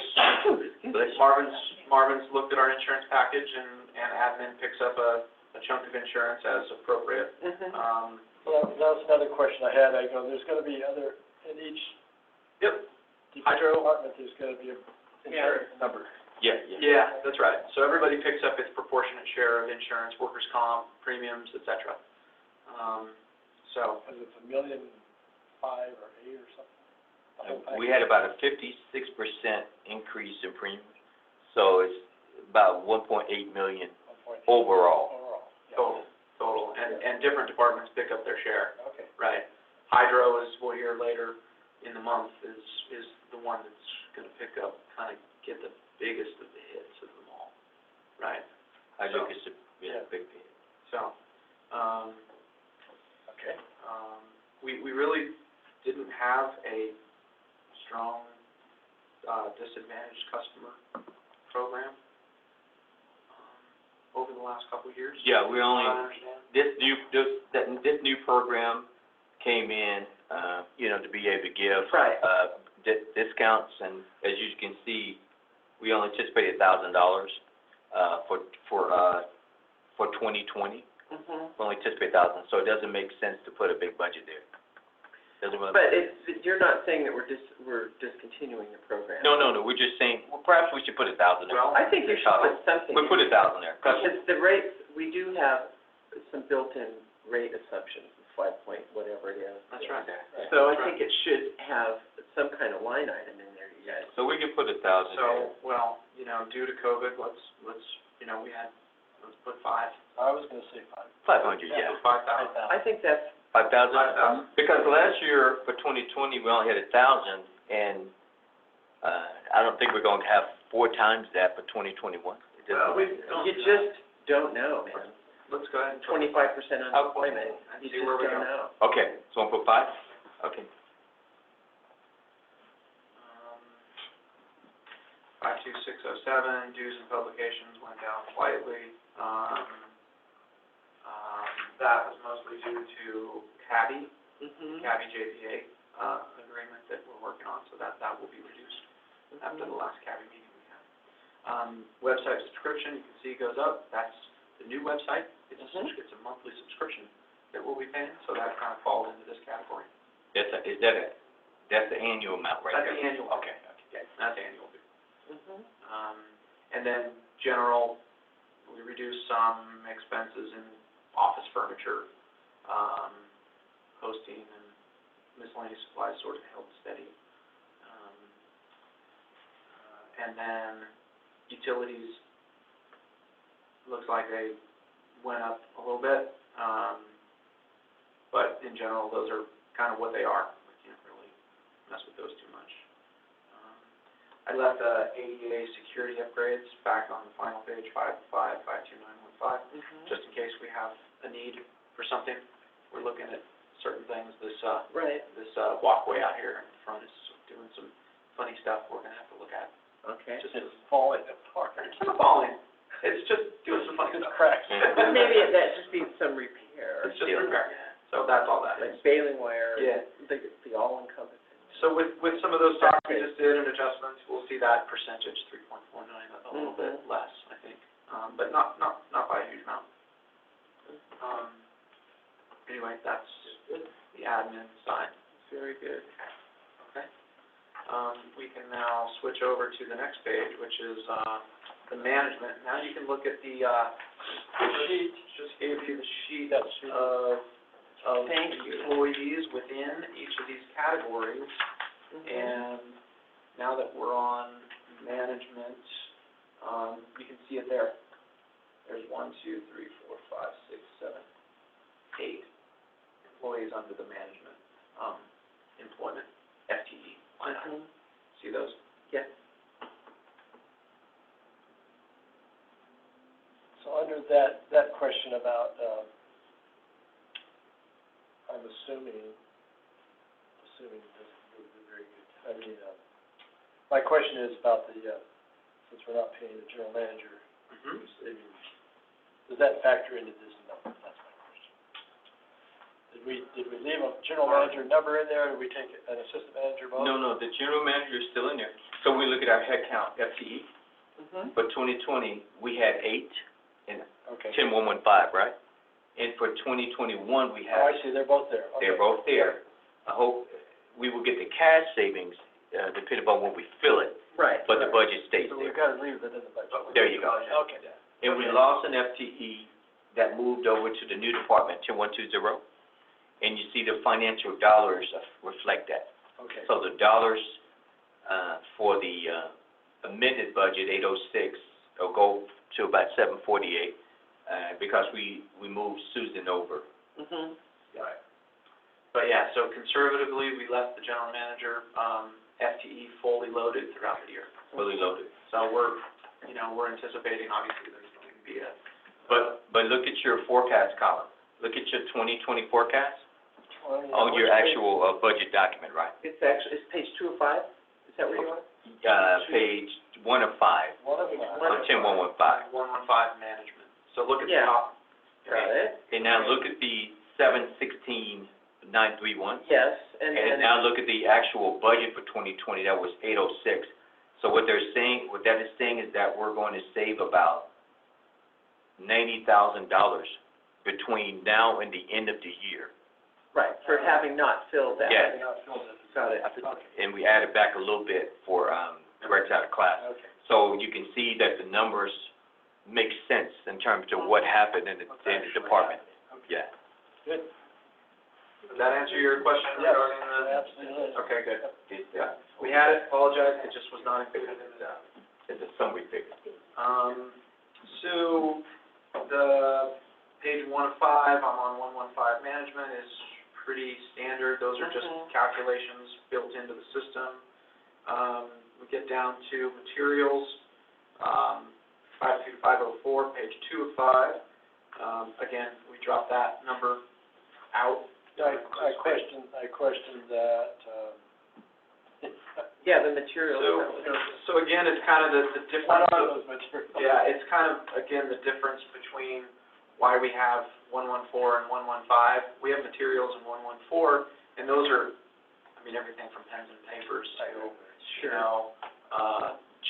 B: Marvin's looked at our insurance package, and admin picks up a chunk of insurance as appropriate.
C: Well, that was another question I had, I go, there's gonna be in each
B: Yep.
C: department, there's gonna be a insurance number.
B: Yeah, that's right. So everybody picks up its proportionate share of insurance, workers' comp, premiums, et cetera. So,
C: Because it's $1.5 million or $8 or something. The whole
E: We
C: package.
E: had about a 56% increase in premium, so it's about 1.8 million
C: 1.8
E: overall.
C: overall. Yeah.
B: total, and different departments pick up their share,
C: Okay.
B: right? Hydro, as we'll hear later in the month, is the one that's gonna pick up, kind of get the biggest of the hits of them all, right?
E: I think it's a big deal.
B: So,
C: Okay.
B: we really didn't have a strong, disadvantaged customer program, over the last couple of years.
E: Yeah, we only,
B: I understand.
E: this new program came in, to be able to give,
D: Right.
E: discounts, and as you can see, we only anticipated $1,000, for 2020. We only anticipate 1,000, so it doesn't make sense to put a big budget there. Doesn't really.
D: But you're not saying that we're discontinuing the program?
E: No, we're just saying, well, perhaps we should put 1,000 there.
B: Well,
D: I think you should put something.
E: We put 1,000 there, 'cause
D: Because the rates, we do have some built-in rate assumptions, 5 point whatever it is.
B: That's right.
D: So I think it should have some kind of line item in there, you guys.
E: So we can put 1,000 there.
B: So, well, due to COVID, let's, let's put 5.
C: I was gonna say 5.
E: 500, yeah.
B: 5,000.
D: I think that's,
E: 5,000?
B: 5,000.
E: Because last year, for 2020, we only had 1,000, and, I don't think we're going to have 4 times that for 2021. It doesn't-
B: Well,
D: you just don't know, man.
B: Let's go ahead and.
D: 25% unemployment,
B: And
D: you
B: see
D: just
B: where we
D: don't
B: go.
D: know.
E: Okay, so we'll put 5? Okay.
B: 52607, dues and publications went down slightly. That was mostly due to CABI, CABI JPA, agreement that we're working on, so that will be reduced after the last CABI meeting we had. Website subscription, you can see goes up, that's the new website, it's a monthly subscription that we'll be paying, so that kind of falls into this category.
E: That's the annual amount right there?
B: That's the annual.
E: Okay.
B: That's annual. And then general, we reduced some expenses in office furniture, hosting and miscellaneous supplies sort of held steady. And then utilities, looks like they went up a little bit, but in general, those are kind of what they are. We can't really mess with those too much. I left the ADA security upgrades back on the final page, 525, 52915. 5, just in case we have a need for something. We're looking at certain things, this walkway out here in front is doing some funny stuff we're gonna have to look at.
D: Okay.
B: Just
C: It's falling apart.
B: It's not falling, it's just doing some funny
C: It's
B: stuff.
C: cracks.
D: Maybe that just needs some repair.
B: It's just repair, so that's all that is.
D: Like baling wire.
B: Yeah.
D: The all-encompassing.
B: So with some of those talks we just did and adjustments, we'll see that percentage, 3.49, a little bit less, I think, but not by a huge amount. Anyway, that's the admin side.
D: Very good.
B: Okay. We can now switch over to the next page, which is, the management. Now you can look at the sheet, just gave you the sheet of
D: Thank you.
B: employees within each of these categories. And now that we're on management, you can see it there. There's 1, 2, 3, 4, 5, 6, 7, 8 employees under the management, employment, FTE line item. See those?
D: Yes.
C: So under that question about, I'm assuming this is very good. I mean, my question is about the, since we're not paying the general manager, does that factor into this number? That's my question. Did we leave a general manager number in there, or did we take an assistant manager both?
E: No, the general manager is still in there. So we look at our head count, FTE. For 2020, we had 8 and
C: Okay.
E: 10,115, right? And for 2021, we
C: Oh, I
E: have,
C: see, they're both there. Okay.
E: they're both there. I hope we will get the cash savings, depending upon when we fill it,
D: Right.
E: but the budget stays
C: So
E: there.
C: we've got to leave it in the budget.
E: There you go.
C: Okay.
E: And we lost an FTE that moved over to the new department, 10120, and you see the financial dollars reflect that.
C: Okay.
E: So the dollars, for the, amended budget, 806, will go to about 748, because we moved Susan over.
B: Right. But yeah, so conservatively, we left the general manager, FTE fully loaded throughout the year.
E: Fully loaded.
B: So we're anticipating, obviously, there's going to be a,
E: But look at your forecast column. Look at your 2020 forecast on your actual, budget document, right?
D: It's page 2 of 5? Is that where you are?
E: Page 1 of 5,
C: One of them.
E: on 10115.
B: 115 management. So look at the
D: Yeah.
B: top.
D: Got it.
E: And now look at the 716,931.
D: Yes, and then.
E: And now look at the actual budget for 2020, that was 806. So what that is saying is that we're going to save about $90,000 between now and the end of the year.
D: Right, for having not filled that.
E: Yeah.
D: Got it.
E: And we added back a little bit for, direct out of class.
C: Okay.
E: So you can see that the numbers make sense in terms of what happened in the department. Yeah.
C: Good.
B: Does that answer your question
C: Yes,
B: regarding the?
C: absolutely.
B: Okay, good. Yeah. We had it, apologize, it just was not included in the,
E: It's a summary figure.
B: So, the page 1 of 5, I'm on 115 management, is pretty standard. Those are just calculations built into the system. We get down to materials, 52504, page 2 of 5. Again, we drop that number out.
C: I questioned that,
D: Yeah, the materials.
B: So again, it's kind of the difference.
C: What are those materials?
B: Yeah, it's kind of, again, the difference between why we have 114 and 115. We have materials in 114, and those are, I mean, everything from pens and papers to,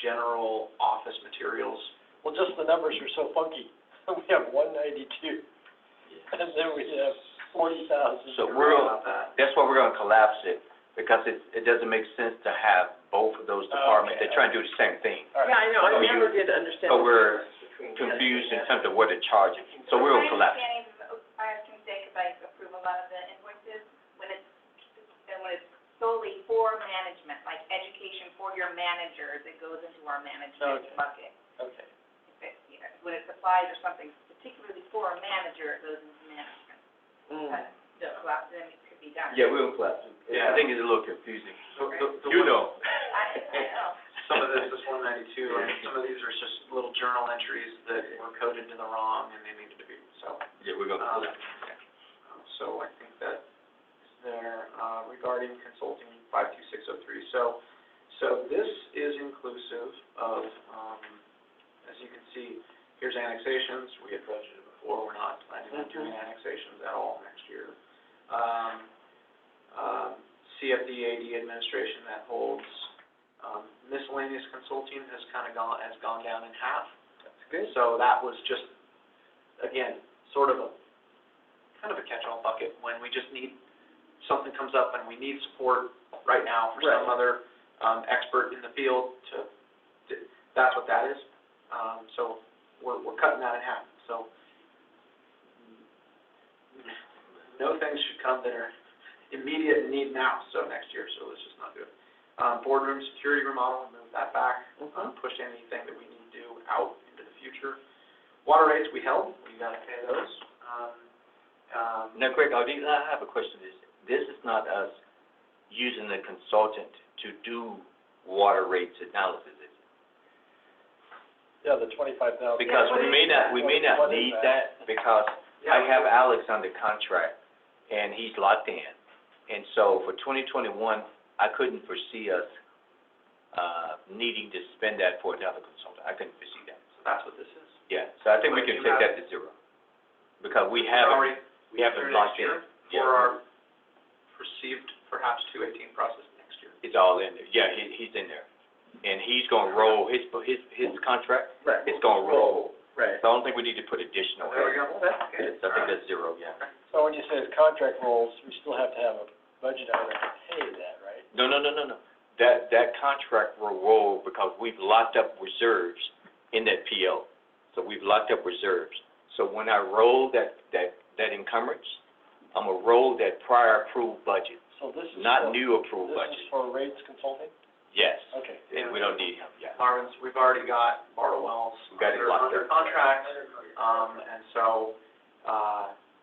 B: general office materials.
C: Well, just the numbers are so funky. We have 192, and then we have 40,000.
E: So that's why we're gonna collapse it, because it doesn't make sense to have both of those departments.
C: Okay.
E: They're trying to do the same thing.
C: All right.
D: Yeah, I know, I
E: So
D: never did understand.
E: So
D: the
E: we're
D: difference between
E: confused in
D: that.
E: terms of what they're charging. So we're gonna collapse.
F: My understanding is, I have to say, because I approve a lot of the invoices, when it's solely for management, like education for your managers, it goes into our management
C: Okay.
F: bucket.
C: Okay.
F: If it, when it's supplies or something particularly for a manager, it goes into management. But the collapse, then it could be done.
E: Yeah, we're gonna collapse it.
B: Yeah.
E: I think it's a little confusing.
B: The
E: You know.
F: I know.
B: some of this is 192, and some of these are just little journal entries that were coded to the wrong and they needed to be, so.
E: Yeah, we're gonna pull that.
B: So I think that is there, regarding consulting 52603. So this is inclusive of, as you can see, here's annexations, we had budgeted before, we're not planning on doing annexations at all next year. CFD-AD administration that holds, miscellaneous consulting has gone down in half.
D: That's good.
B: So that was just, again, sort of kind of a catch-all bucket when we just need, something comes up and we need support right now for some other, expert in the field that's what that is. So we're cutting that in half. So no things should come that are immediate and need now, so next year, so let's just not do it. Boardroom security remodel, move that back, push anything that we need to do out into the future. Water rates we held, we gotta pay those.
E: Now, Greg, I have a question. This is not us using the consultant to do water rates analysis, is it?
C: Yeah, the 25,000.
E: Because we may not need that, because I have Alex under contract, and he's locked in. And so for 2021, I couldn't foresee us needing to spend that for another consultant. I couldn't foresee that.
B: So that's what this is.
E: Yeah, so I think we can take that to zero. Because we haven't locked in.
B: For our perceived perhaps 218 process next year.
E: It's all in there. Yeah, he's in there. And he's gonna roll his contract,
D: Right.
E: it's gonna roll.
D: Right.
E: So I don't think we need to put additional.
B: There we go.
D: Well, that's good.
E: So I think that's zero, yeah.
C: So when you say it's contract rolls, we still have to have a budget item to pay that, right?
E: No. That contract will roll because we've locked up reserves in that PO. So we've locked up reserves. So when I roll that encumbrance, I'm gonna roll that prior approved budget,
C: So this is
E: not
C: for,
E: new approved
C: this
E: budget.
C: is for rates consulting?
E: Yes,
C: Okay.
E: and we don't need him, yeah.
B: Marvin's, we've already got Bartlewell's
E: We got it locked
B: under
E: up.
B: contract, and so,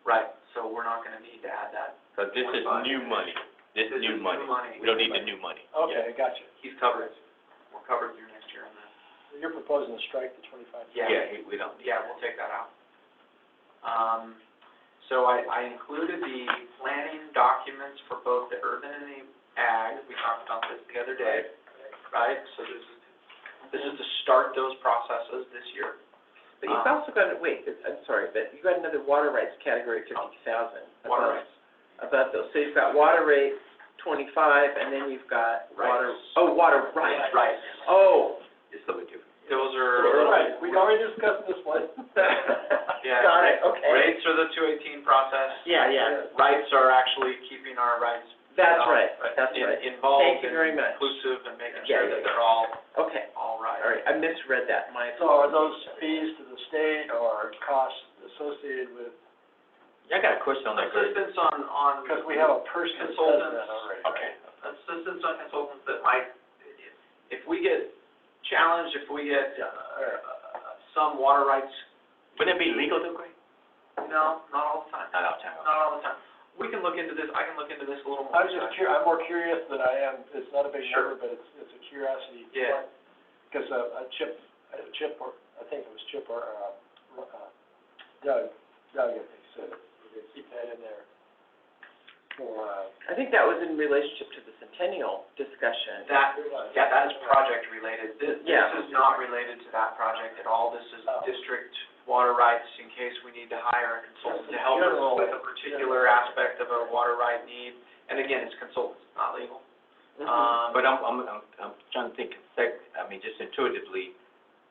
B: right, so we're not gonna need to add that.
E: Because this is new money. This is new money. We don't need the new money.
C: Okay, I got you.
B: He's covered, we're covered through next year on that.
C: You're proposing to strike the 25?
B: Yeah.
E: We don't need
B: Yeah, we'll take that out. So I included the planning documents for both the urban and the ag, we talked about this the other day, right? So this is to start those processes this year.
D: But you've also got, I'm sorry, but you've got another water rights category, 50,000.
B: Water rights.
D: Above those. So you've got water rate 25, and then you've got water, water rights.
B: Right.
D: Oh.
E: It's a little different.
B: Those are.
C: Right, we already discussed this one.
B: Yeah.
D: Got it, okay.
B: Rates are the 218 process.
D: Yeah.
B: Rights are actually keeping our rights.
D: That's right, that's right.
B: Involved
D: Thank you very
B: and
D: much.
B: inclusive and making
D: Yeah,
B: sure that
D: yeah.
B: they're all
D: Okay,
B: right.
D: all right, I misread that, my.
C: So are those fees to the state or costs associated with,
E: Yeah, I got a question on that, Greg.
B: Assistance on.
C: because we have a person that does
B: Consultants.
C: that already,
E: Okay.
C: right?
B: Assistance on consultants that might, if we get challenged, if we get, some water rights,
E: Wouldn't it be legal though, Greg?
B: no, not all the time.
E: Not all the time.
B: Not all the time. We can look into this, I can look into this a little more.
C: I'm just I'm more curious than I am, it's not a big
B: Sure.
C: number, but it's a curiosity.
B: Yeah.
C: Because Chip, or, I think it was Chip or, Doug, I think said, we keep that in there for,
D: I think that was in relationship to the centennial discussion.
B: That is project related. This is not related to that project at all. This is district water rights in case we need to hire a consultant to help us with a particular aspect of a water right need. And again, it's consultants, not legal.
E: But I'm trying to think, just intuitively,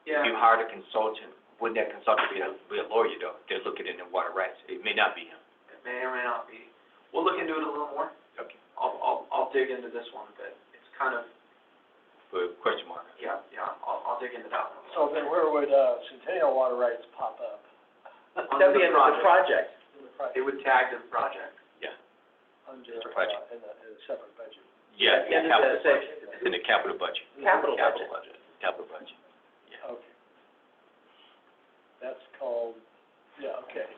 E: if
B: Yeah,
E: you hired a consultant, wouldn't that consultant be a lawyer though? They're looking into water rights. It may not be him.
B: it may or may not be. We'll look into it a little more.
E: Okay.
B: I'll dig into this one a bit. It's kind of,
E: But question mark.
B: yeah, I'll dig into that one.
C: so then where would, Centennial water rights pop up?
D: That'd be under the project.
C: In the project,
B: It would tag to the project.
C: under,
E: it's a project.
C: in a separate budget.
E: Yeah,
D: In the
E: capital budget.
D: section.
E: It's in the capital budget.
D: Capital
E: Capital budget. Capital budget.
C: Okay. That's called, okay.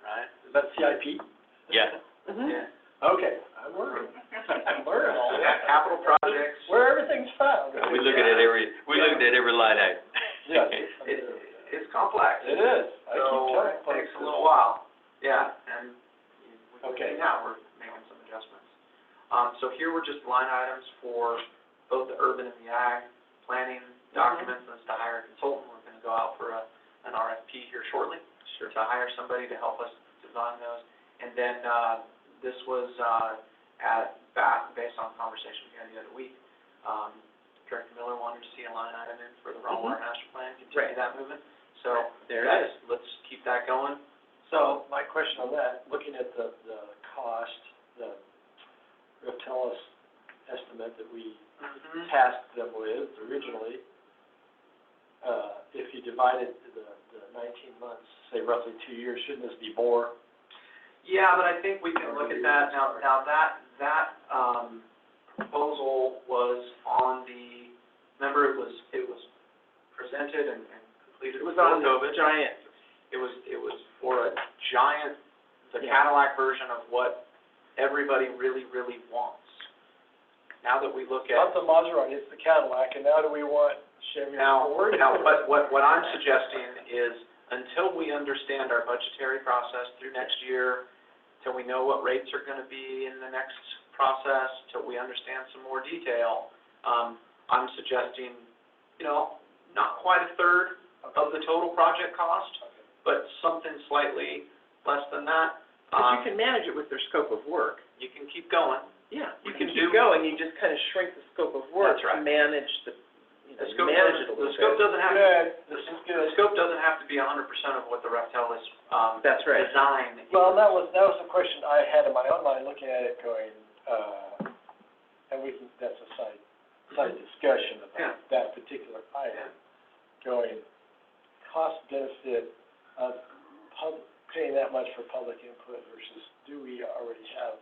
B: Right?
C: Is that CIP?
E: Yeah.
B: Yeah.
C: Okay, I'm learning. I'm learning all
B: Yeah,
C: that.
B: capital projects.
C: Where everything's found.
E: We We look at it we look at every line item.
C: Yes.
B: It's complex.
C: It is. I keep
B: So
C: telling
B: it
C: folks
B: takes a
C: this.
B: little while. Yeah, and
C: Okay.
B: now we're making some adjustments. So here we're just line items for both the urban and the ag planning documents. That's to hire a consultant. We're gonna go out for an RFP here shortly. Sure. To hire somebody to help us design those. And then, this was, based on the conversation we had the other week, Director Miller wanted to see a line item in for the raw water master plan, continue
D: Right.
B: that movement. So,
D: There it
B: guys,
D: is.
B: let's keep that going.
C: So, my question on that, looking at the cost, the Reptelis estimate that we tasked them with originally, if you divided the 19 months, say roughly 2 years, shouldn't this be more?
B: Yeah, but I think we can look at that, now that proposal was on the, remember it was presented and completed
D: It was
B: before
D: on the
B: COVID.
D: giant,
B: It was for a giant, the
D: Yeah.
B: Cadillac version of what everybody really, really wants. Now that we look
C: Not
B: at,
C: the Maserati, it's the Cadillac, and now do we want Chevy
B: now,
C: Ford?
B: what I'm suggesting is, until we understand our budgetary process through next year, till we know what rates are gonna be in the next process, till we understand some more detail, I'm suggesting, not quite a third of the total project cost, but something slightly less than that.
D: because you can manage it with their scope of work.
B: You can keep going.
D: Yeah,
B: You
D: you
B: can
D: can
B: do-
D: keep going, you just kind of shrink the scope of work
B: That's right.
D: to manage the,
B: The scope
D: manage it a
B: doesn't,
D: little
B: the scope
D: bit.
B: doesn't have,
C: Good,
B: the
C: this is
B: the
C: good.
B: scope doesn't have to be 100% of what the Reptelis,
D: That's right.
B: design is.
C: Well, that was the question I had in my own mind, looking at it going, and we can, that's a side discussion
B: Yeah.
C: about that particular item. Going, cost benefit of paying that much for public input versus do we already have,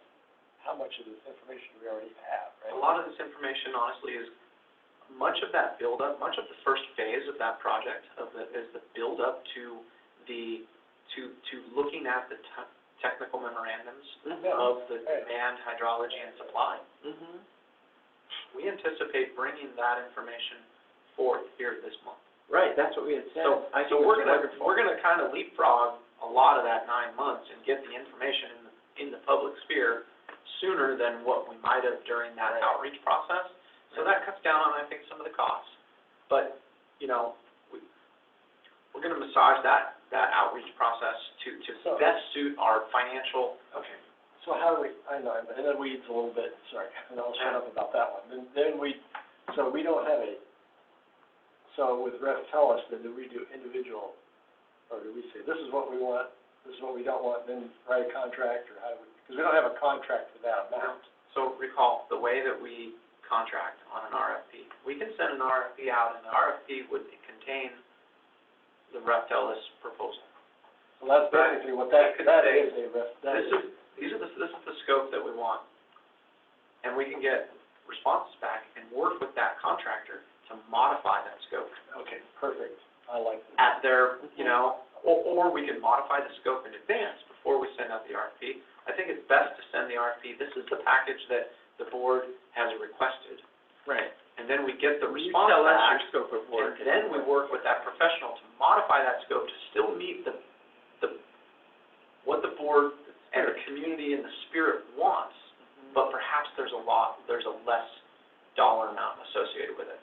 C: how much of this information do we already have,
B: A
C: right?
B: lot of this information honestly is, much of that buildup, much of the first phase of that project, is the buildup to looking at the technical memorandums of the
C: Right.
B: demand, hydrology, and supply.
D: Mm-hmm.
B: We anticipate bringing that information forth here this month.
D: Right, that's what we had said.
B: So,
D: I think
B: so
D: it's
B: we're
D: wonderful.
B: gonna kind of leapfrog a lot of that 9 months and get the information in the public sphere sooner than what we might have during that
C: Right.
B: outreach process. So that cuts down on, I think, some of the costs. But, we're gonna massage that outreach process to
C: So-
B: best suit our financial.
C: Okay, so how do we, I know, I'm in the weeds a little bit, sorry, and I'll shut up about that one. Then so we don't have so with Reptelis, then do we do individual, or do we say, this is what we want, this is what we don't want, then write a contract, or how do we, because we don't have a contract for that amount.
B: So recall, the way that we contract on an RFP, we can send an RFP out, and the RFP would contain the Reptelis proposal.
C: So that's basically what that is, a
B: This is the scope that we want. And we can get responses back and work with that contractor to modify that scope.
C: Okay, perfect, I like that.
B: At their, or we can modify the scope in advance before we send out the RFP. I think it's best to send the RFP, this is the package that the board has requested.
D: Right.
B: And then we get the
D: You
B: response
D: tell us
B: back.
D: your scope of work.
B: And then we work with that professional to modify that scope to still meet what the board and the community and the spirit wants, but perhaps there's a less dollar amount associated with it.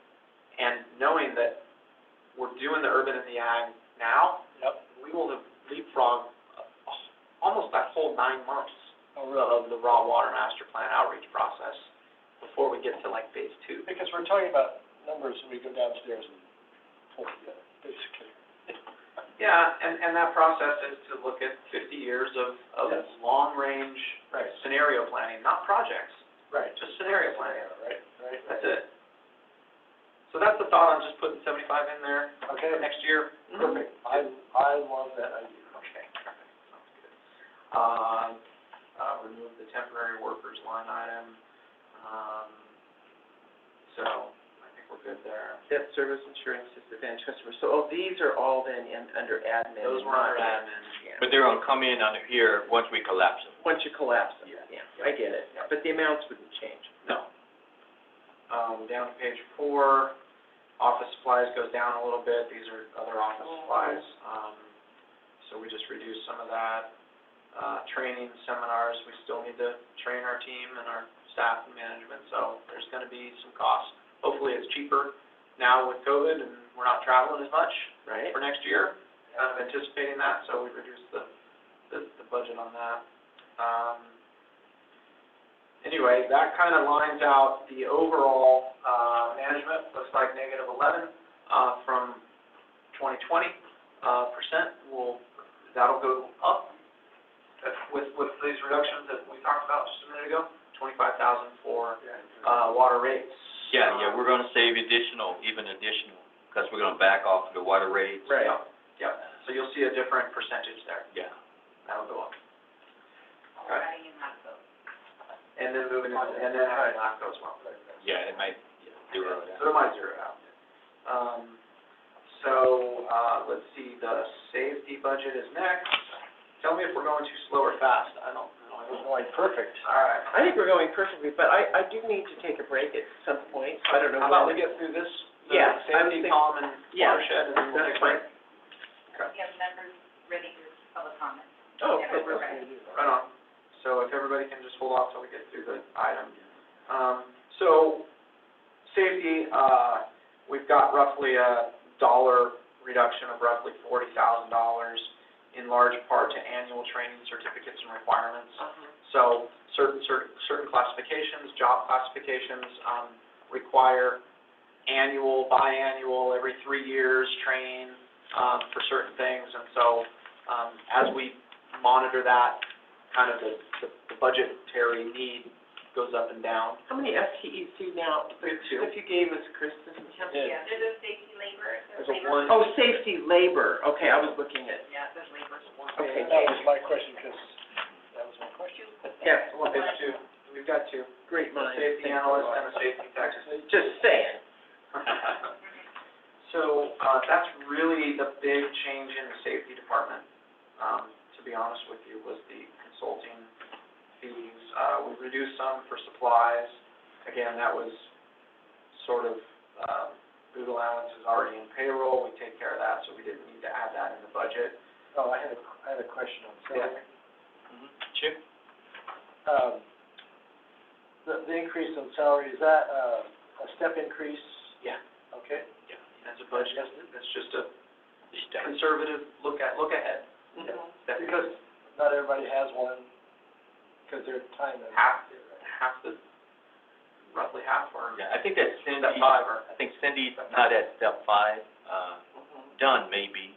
B: And knowing that we're doing the urban and the ag now,
C: Yep.
B: we will have leapfrogged almost that whole 9 months
C: Oh, really?
B: of the raw water master plan outreach process before we get to like phase 2.
C: Because we're talking about numbers when we go downstairs and pull together, basically.
B: Yeah, and that process is to look at 50 years of
C: Yes.
B: long-range
C: Right.
B: scenario planning, not projects,
C: Right.
B: just scenario planning.
C: Right.
B: That's it. So that's the thought on just putting 75 in there for
C: Okay,
B: next year.
C: perfect. I love that idea.
B: Okay, perfect, sounds good. Remove the temporary workers line item. So I think we're good there.
D: Debt service insurance disadvantaged customers. So, these are all then under admin.
B: Those were under admin.
D: Yeah.
E: But they're gonna come in under here once we collapse them.
D: Once you collapse them,
B: Yeah.
D: yeah, I get it. But the amounts wouldn't change.
B: No. Down to page 4, office supplies goes down a little bit, these are other office supplies. So we just reduced some of that. Training, seminars, we still need to train our team and our staff and management, so there's gonna be some costs. Hopefully it's cheaper now with COVID and we're not traveling as much
D: Right?
B: for next year. Kind of anticipating that, so we reduced the budget on that. Anyway, that kind of lines out the overall, management, looks like -11, from 2020, percent. That'll go up with these reductions that we talked about just a minute ago, 25,000 for, water rates.
E: Yeah, we're gonna save additional, because we're gonna back off the water rates.
D: Right.
B: Yeah, so you'll see a different percentage there,
E: Yeah.
B: that'll go up.
F: We're adding in hot soap.
B: And then moving into, and then having LAFCO as well.
E: Yeah, it might zero it out.
B: So it might zero out. Let's see, the safety budget is next. Tell me if we're going too slow or fast, I don't know.
C: We're going perfect.
B: All right.
D: I think we're going perfectly, but I do need to take a break at some point. I don't know
B: How about we
D: when.
B: get through this? the
D: Yeah, I was
B: Safety,
D: thinking-
B: calm, and
D: Yeah,
B: watershed, and then we'll
D: that's
B: take a break.
F: We have members ready for public comment.
D: Oh,
F: Yeah,
D: perfect.
F: we're ready.
B: Right on. So if everybody can just hold off till we get through the item. So, safety, we've got roughly a dollar reduction of roughly $40,000, in large part to annual training certificates and requirements. So, certain classifications, job classifications, require annual, biannual, every 3 years training, for certain things. And so, as we monitor that, kind of the budgetary need goes up and down.
D: How many FTEs do you now?
B: We have 2.
D: If you gave us, Kristen, how many?
F: Yeah, there's a safety labor,
B: There's a 1.
D: Oh, safety labor, okay, I was looking at,
F: Yeah, there's labor.
D: okay,
C: That was my question, because that was my question.
D: yes, well,
B: There's 2. We've got 2.
D: great
B: A
D: mind.
B: safety analyst and a safety tech.
D: Just saying.
B: So, that's really the big change in the safety department, to be honest with you, was the consulting fees. We reduced some for supplies. Again, that was sort of, food allowance is already in payroll, we take care of that, so we didn't need to add that in the budget.
C: Oh, I had a question on salary.
E: Chip?
C: The increase in salary, is that, a step increase?
B: Yeah.
C: Okay.
B: Yeah. That's a budget, that's just a
E: Step.
B: conservative look ahead. That-
C: Because not everybody has one, because their time is.
B: Roughly half are,
E: Yeah, I think that's Cindy.
B: step 5 or,
E: I think Cindy's not at step 5, Dunn maybe.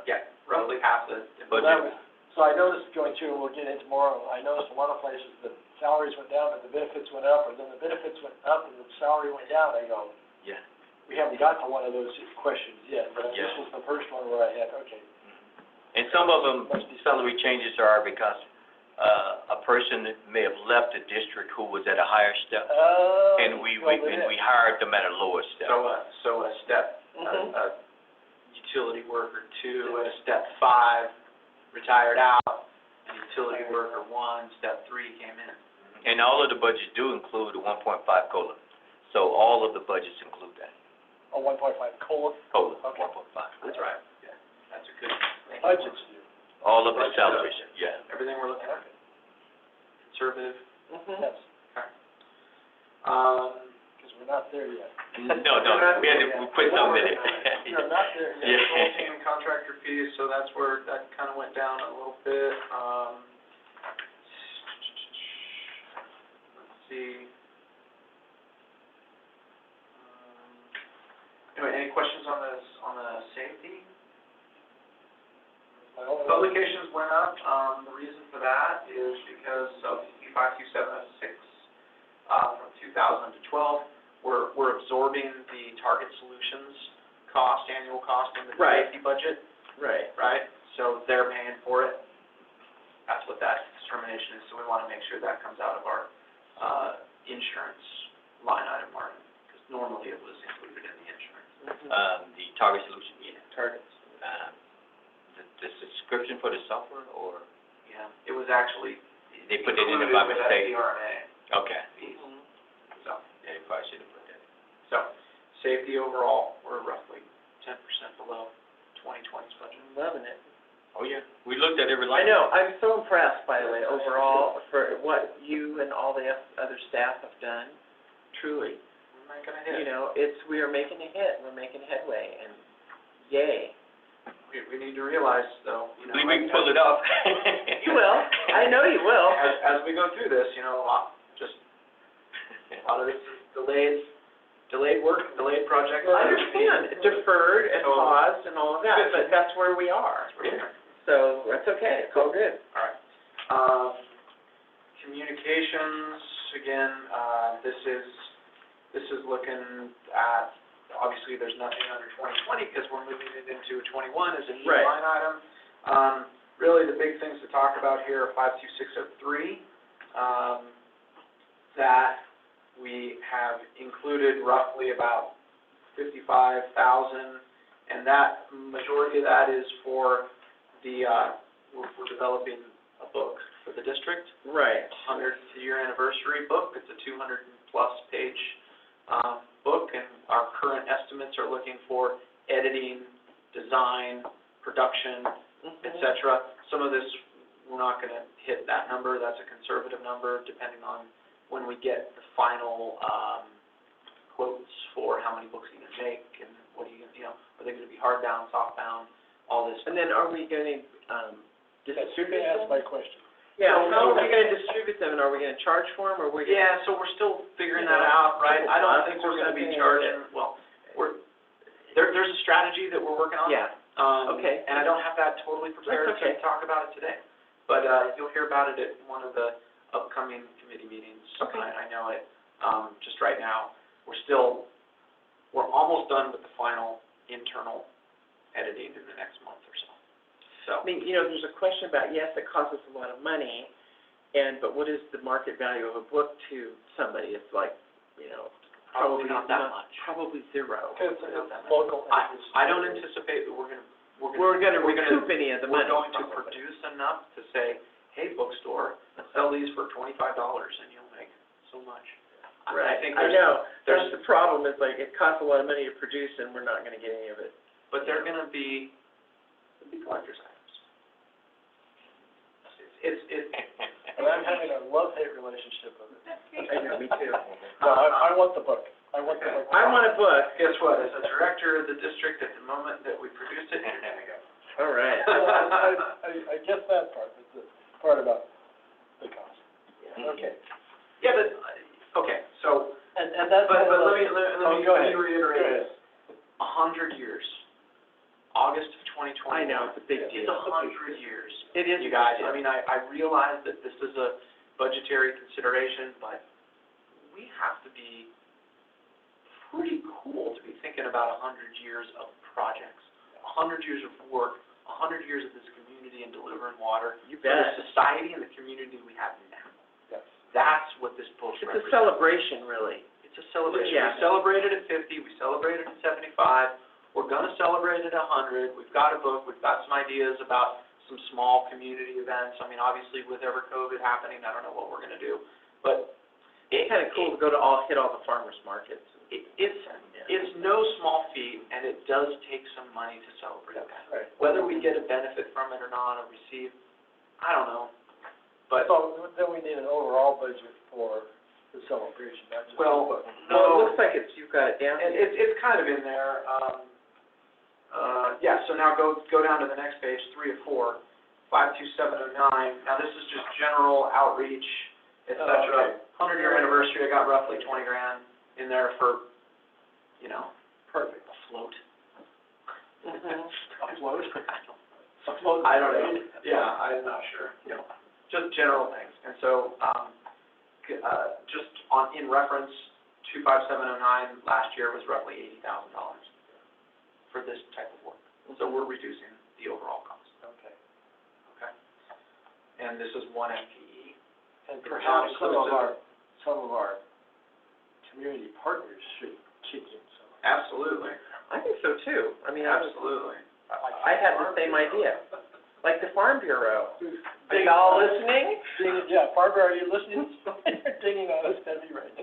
B: yeah, roughly half the
C: So that was, so I noticed going through, and we'll get into tomorrow, I noticed a lot of places the salaries went down, but the benefits went up, or then the benefits went up and the salary went down. I go,
E: Yeah.
C: we haven't got to one of those questions yet, but this
E: Yeah.
C: was the first one where I had, okay.
E: And some of them, salary changes are because, a person that may have left the district who was at a higher step, and we hired them at a lower step.
B: So a step,
D: Mhm.
B: a utility worker 2 at a step 5 retired out, and utility worker 1, step 3 came in.
E: And all of the budgets do include a 1.5 COLA. So all of the budgets include that,
C: A 1.5 COLA.
E: COLA,
C: Okay.
E: 1.5.
B: That's right. Yeah. That's a good, thank you.
C: Budgets do.
E: All of the salaries, yeah.
B: Everything we're looking at. Conservative.
D: Mhm.
C: Yes,
B: Um,
C: because we're not there yet.
E: No, we put some in it.
C: We're not there yet.
E: Yeah.
B: consulting and contractor fees, so that's where that kind of went down a little bit. Let's see. Anyway, any questions on the safety? Publications went up. The reason for that is because of 52706, from 2000 to 12. We're absorbing the Target Solutions cost, annual cost into the
D: Right.
B: safety budget,
D: Right.
B: right? So they're paying for it. That's what that determination is, so we want to make sure that comes out of our, insurance line item, Martin, because normally it was included in the insurance.
E: The Target Solution, yeah.
B: Targets.
E: The subscription for the software, or
B: Yeah, it was actually
E: they put it in there
B: included
E: by
B: with
E: mistake?
B: SDRNA
E: Okay.
B: fees,
D: Mhm.
B: so.
E: Yeah, they probably should have put that
B: anticipate the overall, we're roughly 10% below 2020's budget.
D: I'm loving it.
E: Oh, yeah, we looked at every
D: I
E: line.
D: know, I'm so impressed, by the way, overall, for what you and all the other staff have done, truly.
B: We're making a hit.
D: You know, we are making a hit, we're making headway, and yay.
B: We need to realize, though, you know.
E: Believe we can pull it off.
D: You will, I know you will.
B: As we go through this, you know, a lot of this is delayed work, delayed projects.
D: I understand, deferred and
B: So-
D: paused and all of that, but that's where we are. So, that's okay, it's all good.
B: All right. Communications, again, this is looking at, obviously, there's nothing under 2020 because we're moving it into 21 as a new
D: Right.
B: line item. Really, the big things to talk about here are 52603, that we have included roughly about 55,000, and that, majority of that is for the, we're developing a book for the district.
D: Right.
B: 100th-year anniversary book. It's a 200-plus page book, and our current estimates are looking for editing, design, production, et cetera. Some of this, we're not going to hit that number. That's a conservative number, depending on when we get the final quotes for how many books you can make, and what are you are they going to be hardbound, softbound, all this.
D: And then are we going to, distribute
C: That's
D: them?
C: my question.
D: Yeah, how are we going to distribute them, and are we going to charge for them, or we're going to?
B: Yeah, so we're still figuring that out, right? I don't think we're going to be charging, well, there's a strategy that we're working on.
D: Yeah, okay.
B: And I don't have that totally prepared
D: That's okay.
B: to talk about it today. But, you'll hear about it at one of the upcoming committee meetings.
D: Okay.
B: I know it. Just right now, we're almost done with the final internal editing in the next month or so. So.
D: I mean, there's a question about, yes, it costs us a lot of money, but what is the market value of a book to somebody? It's like,
B: Probably not that much.
D: Probably zero.
C: Because it's local.
B: I don't anticipate that we're gonna
D: recoup any of the money.
B: We're going to produce enough to say, hey, bookstore, sell these for $25 and you'll make so much.
D: Right,
B: I think
D: I know,
B: there's,
D: that's the problem, is like, it costs a lot of money to produce, and we're not gonna get any of it.
B: but they're gonna be collector's items. It's
C: And I'm having a love-hate relationship with it.
D: I know, me too.
C: No, I want the book. I want the book.
D: I want a book.
B: Guess what, as a director of the district, at the moment that we produce it, you're gonna go.
D: All right.
C: I guess that part, but the part about the cost. Okay.
B: Yeah, but, okay, so,
C: And that's.
B: but let me
C: Go ahead.
B: reiterate this. 100 years, August of 2021.
D: I know, it's a big
B: It's
D: deal.
B: 100 years.
D: It is.
B: You guys, I mean, I realize that this is a budgetary consideration, but we have to be pretty cool to be thinking about 100 years of projects, 100 years of work, 100 years of this community and delivering water.
D: You
B: For the
D: bet.
B: society and the community we have now.
C: Yes.
B: That's what this book
D: It's a
B: represents.
D: celebration, really.
B: It's a celebration.
D: Yeah.
B: We celebrated at 50, we celebrated at 75, we're gonna celebrate at 100. We've got a book, we've got some ideas about some small community events. I mean, obviously with ever COVID happening, I don't know what we're gonna do, but
D: It's kind of cool to go to hit all the farmers markets.
B: it's no small feat, and it does take some money to celebrate that.
C: Right.
B: Whether we get a benefit from it or not, or receive, I don't know, but,
C: So then we need an overall budget for the celebration, not just.
B: well,
C: the book.
D: Well, it
B: no.
D: looks like you've got it down.
B: And it's kind of in there, yeah, so now go down to the next page, 3 of 4, 52709. Now, this is just general outreach, et
C: Oh,
B: cetera.
C: okay.
B: 100-year anniversary, I got roughly 20 grand in there for,
C: Perfect.
B: a float.
D: Mhm.
C: A float?
B: I don't know, yeah, I'm not sure, just general things. And so, just in reference, 25709 last year was roughly $80,000 for this type of work. So we're reducing the overall cost,
C: Okay.
B: okay? And this is one FTE.
C: And
B: It's
C: perhaps
B: not inclusive.
C: some of our community partners should kick in some.
B: Absolutely,
D: I think so too. I mean,
B: absolutely.
D: I had the same idea. Like the Farm Bureau. Are y'all listening?
C: Ding, yeah, Barbara, are you listening? You're dinging on us heavy right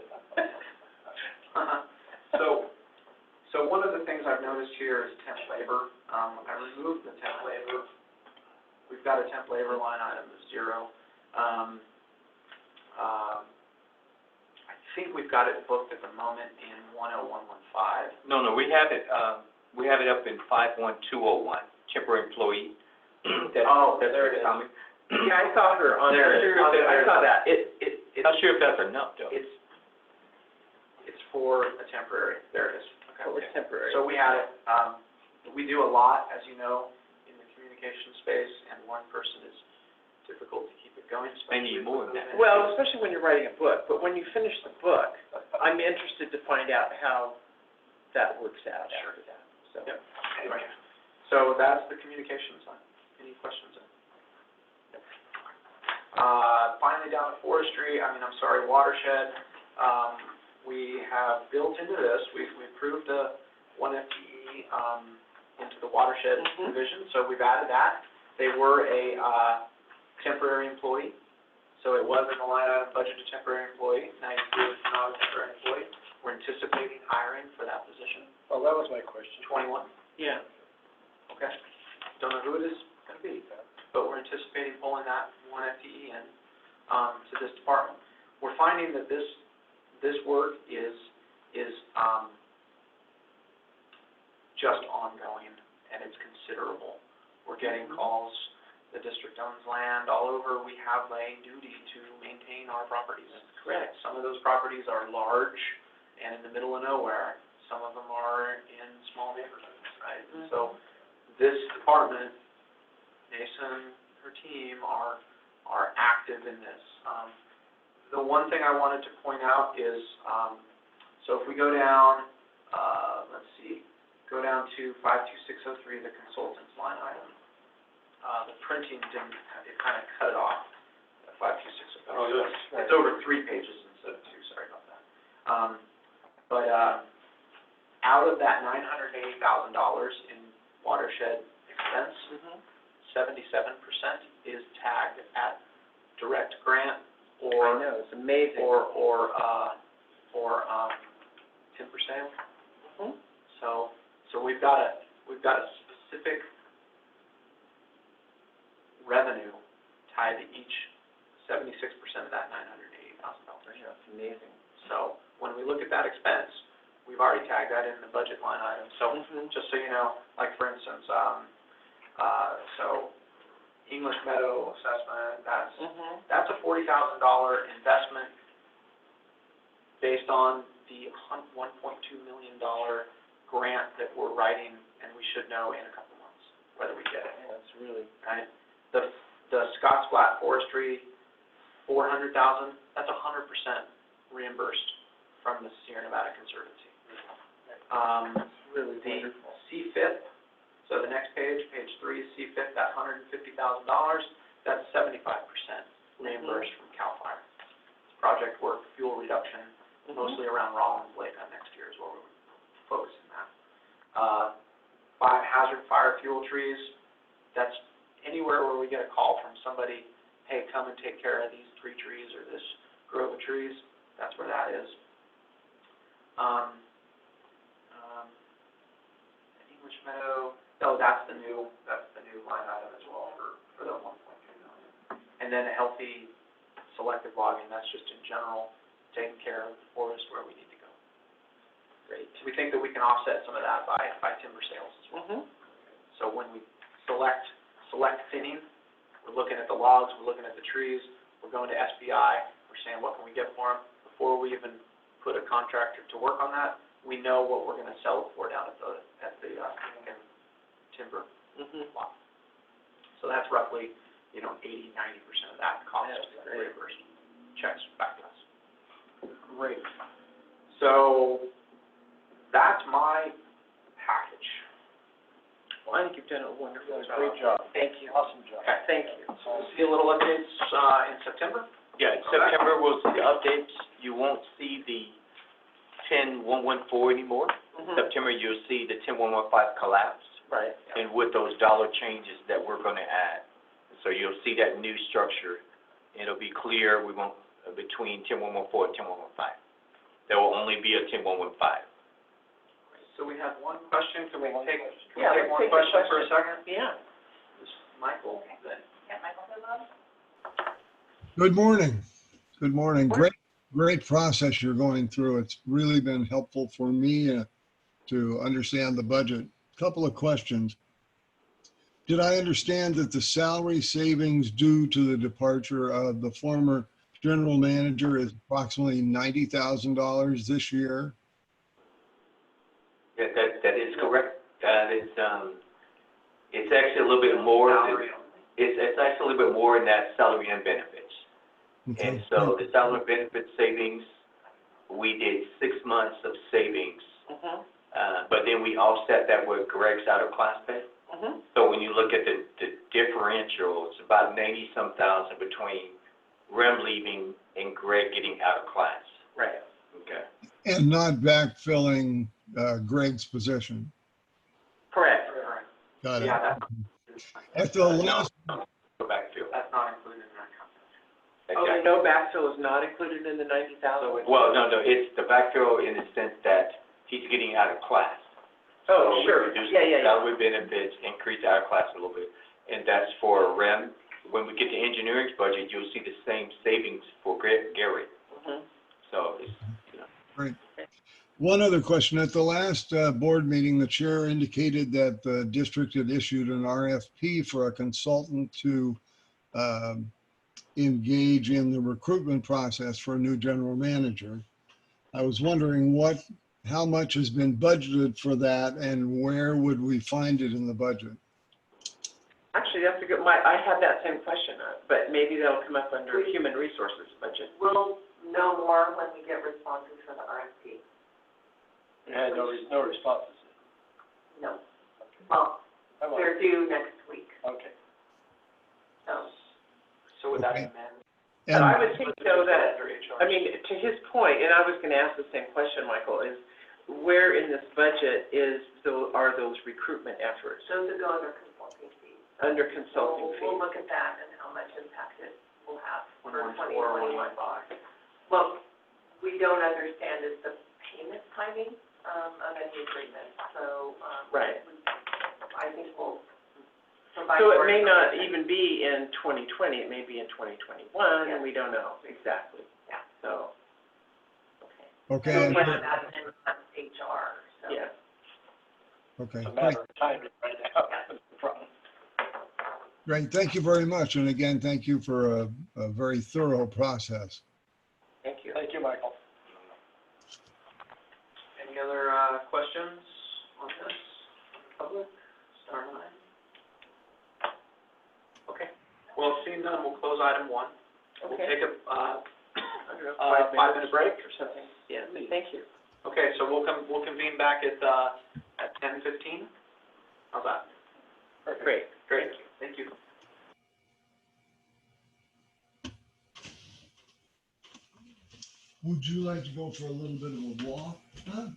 C: now.
B: So noticed here is temp labor. I removed the temp labor. We've got a temp labor line item of 0. I think we've got it booked at the moment in 10115.
E: No, we have it up in 51201, temporary employee.
B: There it is.
D: Yeah, I saw her on
B: There
D: there.
B: it is.
D: I saw that.
E: Not sure if that's enough, though.
B: It's for a temporary, there it is.
D: It was temporary.
B: So we had it, we do a lot, as you know, in the communication space, and one person is difficult to keep it going,
E: They
B: especially.
E: need more than that.
D: Well, especially when you're writing a book, but when you finish the book, I'm interested to find out how that works out after that, so.
B: Yep. Anyway, so that's the communication side. Any questions? Finally down to forestry, watershed. We have built into this, we approved the 1 FTE, into the watershed division, so we've added that. They were a, temporary employee, so it was in the line item budget to temporary employee. Now you see it's not a temporary employee. We're anticipating hiring for that position.
C: Well, that was my question.
B: 21.
D: Yeah.
B: Okay. Don't know who it is going to be, but we're anticipating pulling that 1 FTE in, to this department. We're finding that this work is just ongoing, and it's considerable. We're getting calls. The district owns land all over. We have a duty to maintain our properties.
D: Correct.
B: Some of those properties are large and in the middle of nowhere. Some of them are in small neighborhoods, right? So this department, Mason, her team are active in this. The one thing I wanted to point out is, so if we go down, go down to 52603, the consultants line item. The printing didn't, it kind of cut it off at 52603.
C: Oh, yes, right.
B: It's over 3 pages instead of 2, sorry about that. But out of that $980,000 in watershed expense, 77% is tagged at direct grant
D: I
B: or
D: know, it's amazing.
B: or timber sale. So we've got a specific revenue tied to each 76% of that $980,000.
D: Yeah, it's amazing.
B: So when we look at that expense, we've already tagged that in the budget line item. So just so you know, like for instance, so English Meadow assessment, that's a $40,000 investment based on the $1.2 million grant that we're writing, and we should know in a couple months whether we get it.
D: Yeah, that's really.
B: Right? The Scotts Flat Forestry, $400,000, that's 100% reimbursed from the Sierra Nevada Conservancy.
D: Really
B: The
D: wonderful.
B: CFIP, so the next page, page 3, CFIP, that $150,000, that's 75% reimbursed from CAL FIRE. It's project work, fuel reduction, mostly around Rollins Lake next year is where we're focusing that. Hazard fire fuel trees, that's anywhere where we get a call from somebody, hey, come and take care of these 3 trees or this grove of trees, that's where that is. English Meadow, that's the new line item as well for the 1.2 million. And then a healthy selective logging, that's just in general, taking care of the forest where we need to go. Great. We think that we can offset some of that by timber sales as well. So when we select thinning, we're looking at the logs, we're looking at the trees, we're going to SBI, we're saying what can we get for them. Before we even put a contractor to work on that, we know what we're going to sell it for down at the timber lot. So that's roughly, 80-90% of that cost is reimbursed. Checks back to us.
C: Great.
B: So that's my package.
D: Well, I think you've done a wonderful job.
C: Great job.
D: Thank you.
C: Awesome job.
B: Okay.
D: Thank you.
B: So we'll see a little updates in September.
E: Yeah, in September, we'll see the updates. You won't see the 10114 anymore. September, you'll see the 10115 collapse,
D: Right.
E: and with those dollar changes that we're going to add. So you'll see that new structure. It'll be clear, we won't, between 10114 and 10115. There will only be a 10115.
B: So So we have one question, can we
C: One
B: take,
C: question.
B: can we
D: Yeah,
B: take
D: let's
B: one
D: take the
B: question for a
D: question.
B: second?
D: Yeah.
B: Michael, then.
F: Yeah, Michael, hello?
G: Good morning. Good morning. Great process you're going through. It's really been helpful for me to understand the budget. Couple of questions. Did I understand that the salary savings due to the departure of the former general manager is approximately $90,000 this year?
E: Yeah, that is correct. It's actually a little bit more,
B: Salary only.
E: it's actually a little bit more in that salary and benefits.
G: Okay.
E: And so the salary and benefit savings, we did 6 months of savings, but then we offset that with Greg's out of class pay. So when you look at the differential, it's about 90-some thousand between Rem leaving and Greg getting out of class.
D: Right.
E: Okay.
G: And not backfilling Greg's position.
D: Correct.
G: Got it.
B: Yeah,
G: At the last,
E: Go back to.
B: that's not included in that calculation.
D: Oh,
E: Exactly.
D: no backfill is not included in the 90,000?
E: Well, no, it's the backfill in the sense that he's getting out of class.
D: Oh,
E: So
D: sure.
E: we reduce
D: Yeah.
E: salary benefits, increase out of class a little bit. And that's for Rem. When we get to engineering's budget, you'll see the same savings for Gary. So it's,
G: great. One other question. At the last board meeting, the chair indicated that the district had issued an RFP for a consultant to engage in the recruitment process for a new general manager. I was wondering how much has been budgeted for that and where would we find it in the budget?
D: Actually, that's a good, I had that same question, but maybe that'll come up under human resources budget.
A: We'll know more when we get responses for the RFP.
C: You had no responses.
A: No. Well,
C: Come on.
A: they're due next week,
C: Okay.
A: so.
B: So would that
G: Okay.
B: amend?
D: But I
G: And
D: would think though that,
B: Under HR.
D: I mean, to his point, and I was gonna ask the same question, Michael, is where in this budget are those recruitment efforts
A: Those that go under consulting fees.
D: under
A: So
D: consulting
A: we'll
D: fees?
A: look at that and how much impact it will have for
B: 114,
A: 2021. What we don't understand is the payment timing, of any agreement, so,
D: Right.
A: I think we'll provide.
D: So it
A: more
D: may not
A: information.
D: even be in 2020, it may be in 2021,
A: Yeah.
D: and we don't know exactly.
A: Yeah.
D: So,
G: okay,
A: So
G: and-
A: we have that in HR, so.
D: yeah.
G: okay,
C: It's a
G: great.
C: matter of timing right now. That's the problem.
G: Great. Thank you very much. And again, thank you for a very thorough process.
D: Thank you.
C: Thank you, Michael.
B: Any other, questions on this? Public, star nine? Okay, well, seeing none, we'll close item one. We'll
D: Okay.
B: take a,
D: I don't know,
B: 5-minute break or
D: something. Yeah, thank you.
B: okay, so we'll convene back at 10:15. How's that?
D: Great.
B: Great, thank you.
G: Would you like to go for a little bit of a walk? Huh?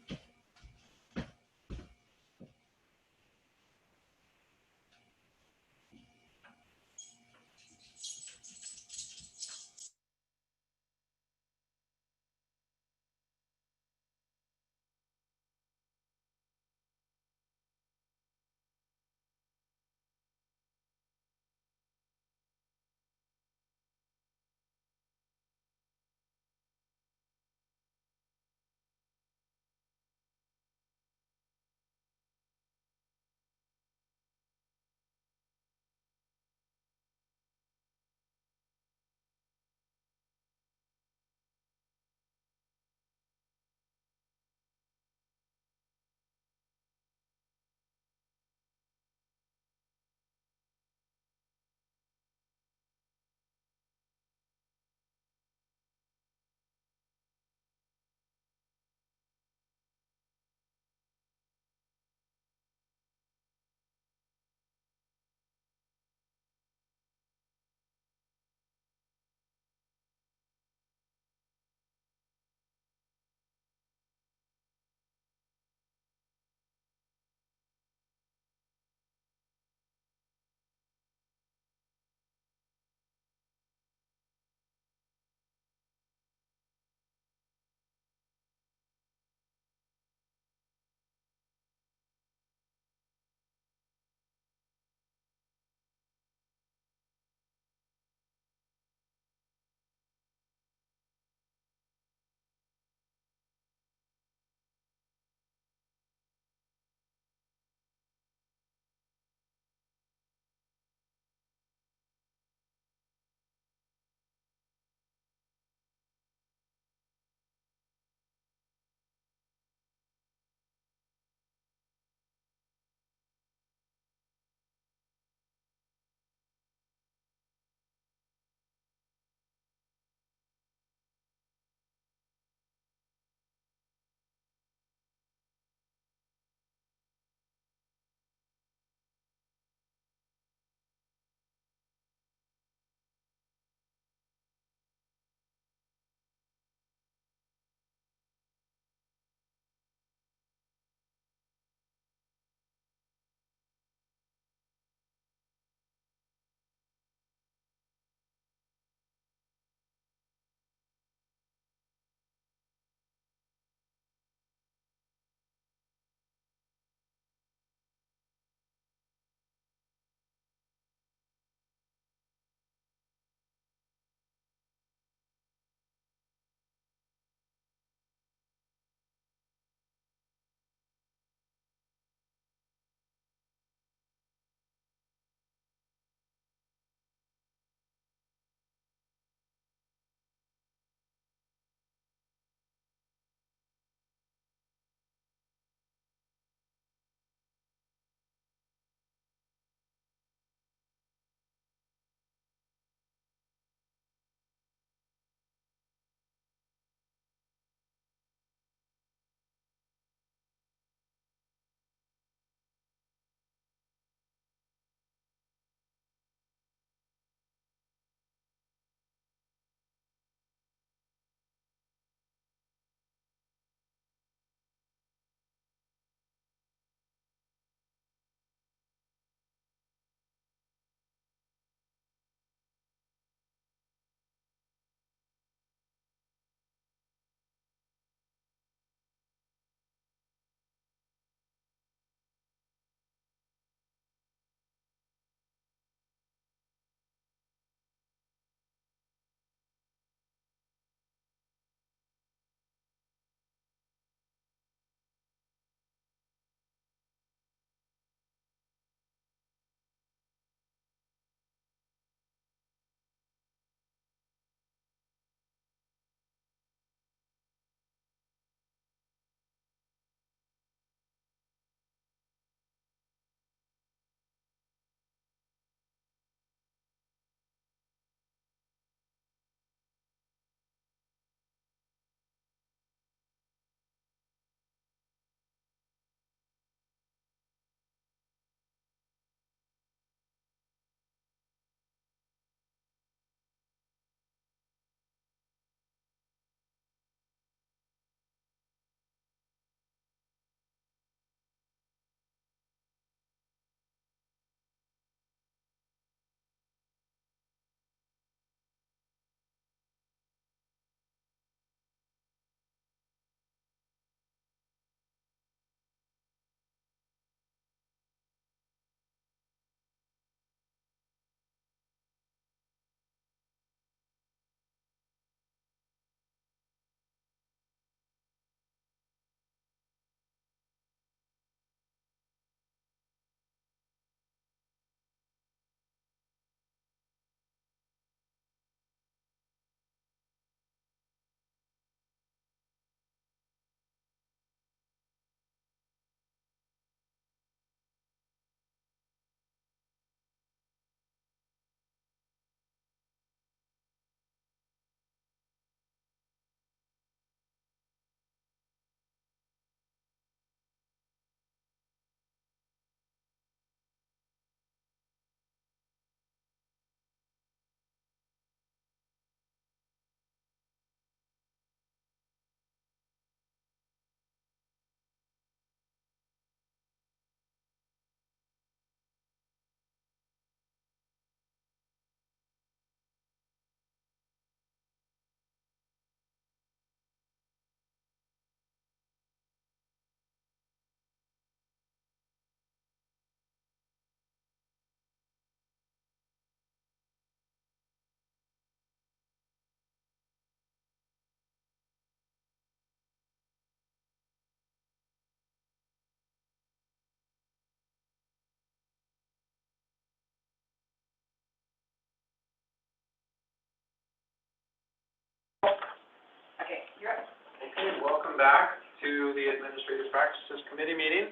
B: welcome back to the Administrative Practices Committee meeting.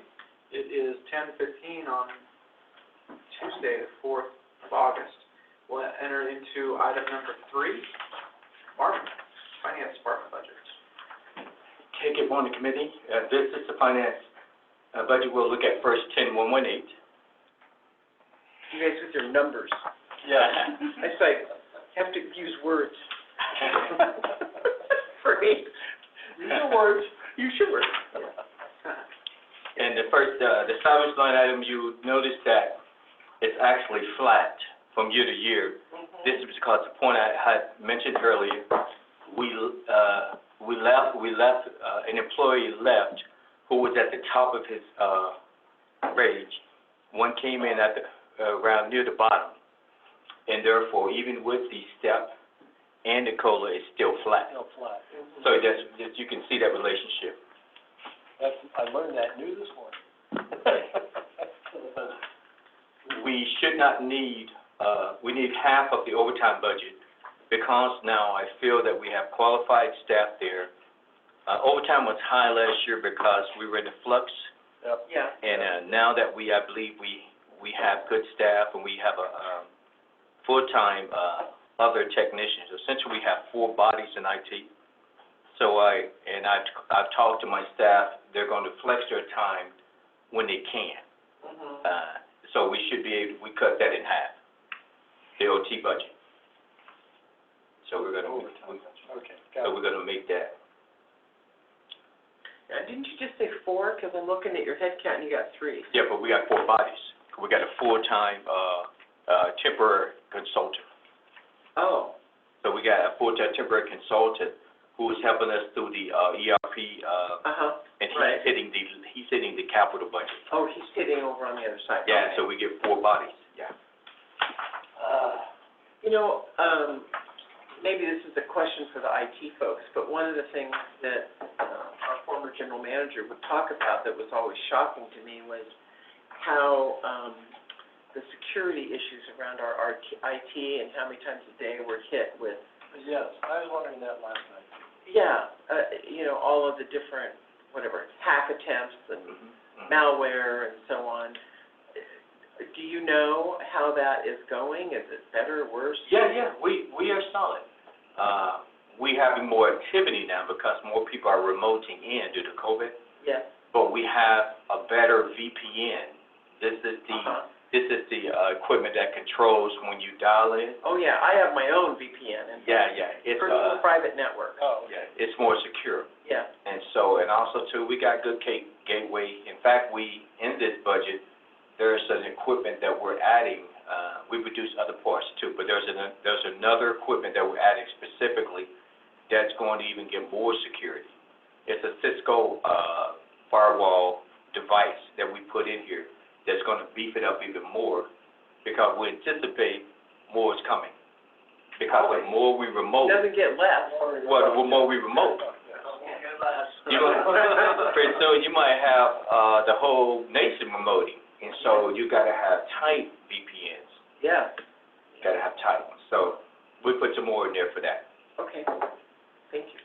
B: It is 10:15 on Tuesday, the 4th of August. We'll enter into item number 3, Marvin, Finance Department budget.
E: Okay, good morning, committee. This is the finance budget. We'll look at first 10-118.
D: You guys with your numbers.
E: Yeah.
D: It's like, have to use words. For me. Use your words. Use your words.
E: And the first, the salvage line item, you notice that it's actually flat from year to year. This is because the point I had mentioned earlier, an employee left who was at the top of his range. One came in at the, around near the bottom. And therefore, even with the step and the COLA, it's still flat.
C: Still flat.
E: So you can see that relationship.
C: I learned that new this morning.
E: We should not need, we need half of the overtime budget because now I feel that we have qualified staff there. Overtime was high last year because we were in the flux.
C: Yep.
D: Yeah.
E: And now that I believe we have good staff and we have a full-time other technicians. Essentially, we have 4 bodies in IT. So I've talked to my staff. They're going to flex their time when they can. So we should be able, we cut that in half, the OT budget. So we're going to,
C: Okay, got it.
E: we're going to make that.
D: Didn't you just say 4? Because I'm looking at your head count and you got 3.
E: Yeah, but we got 4 bodies. We got a full-time temporary consultant.
D: Oh.
E: So we got a full-time temporary consultant who is helping us through the ERP, and
D: Right.
E: he's hitting the capital budget.
D: Oh, he's sitting over on the other side.
E: Yeah,
D: Okay.
E: so we get 4 bodies, yeah.
D: You know, maybe this is a question for the IT folks, but one of the things that our former general manager would talk about that was always shocking to me was how the security issues around our IT and how many times a day we're hit with.
C: Yes, I was wondering that last night.
D: Yeah, you know, all of the different, whatever, hack attempts and malware and so on. Do you know how that is going? Is it better, worse?
E: Yeah, we are solid. We having more activity now because more people are remoting in due to COVID,
D: Yes.
E: but we have a better VPN. This is the equipment that controls when you dial in.
D: Oh, yeah, I have my own VPN and
E: Yeah, it's
D: personal private network.
C: Oh,
E: yeah, it's more secure.
D: Yeah.
E: And also too, we got good gateway. In fact, in this budget, there's an equipment that we're adding. We reduced other parts too, but there's another equipment that we're adding specifically that's going to even get more security. It's a Cisco firewall device that we put in here that's going to beef it up even more because we anticipate more is coming. Because the more we remote,
D: It doesn't get less.
E: well, the more we remote, pretty soon you might have the whole nation remoting, and so you got to have tight VPNs.
D: Yeah,
E: You got to have tight ones. So we put some more in there for that.
D: okay, thank you.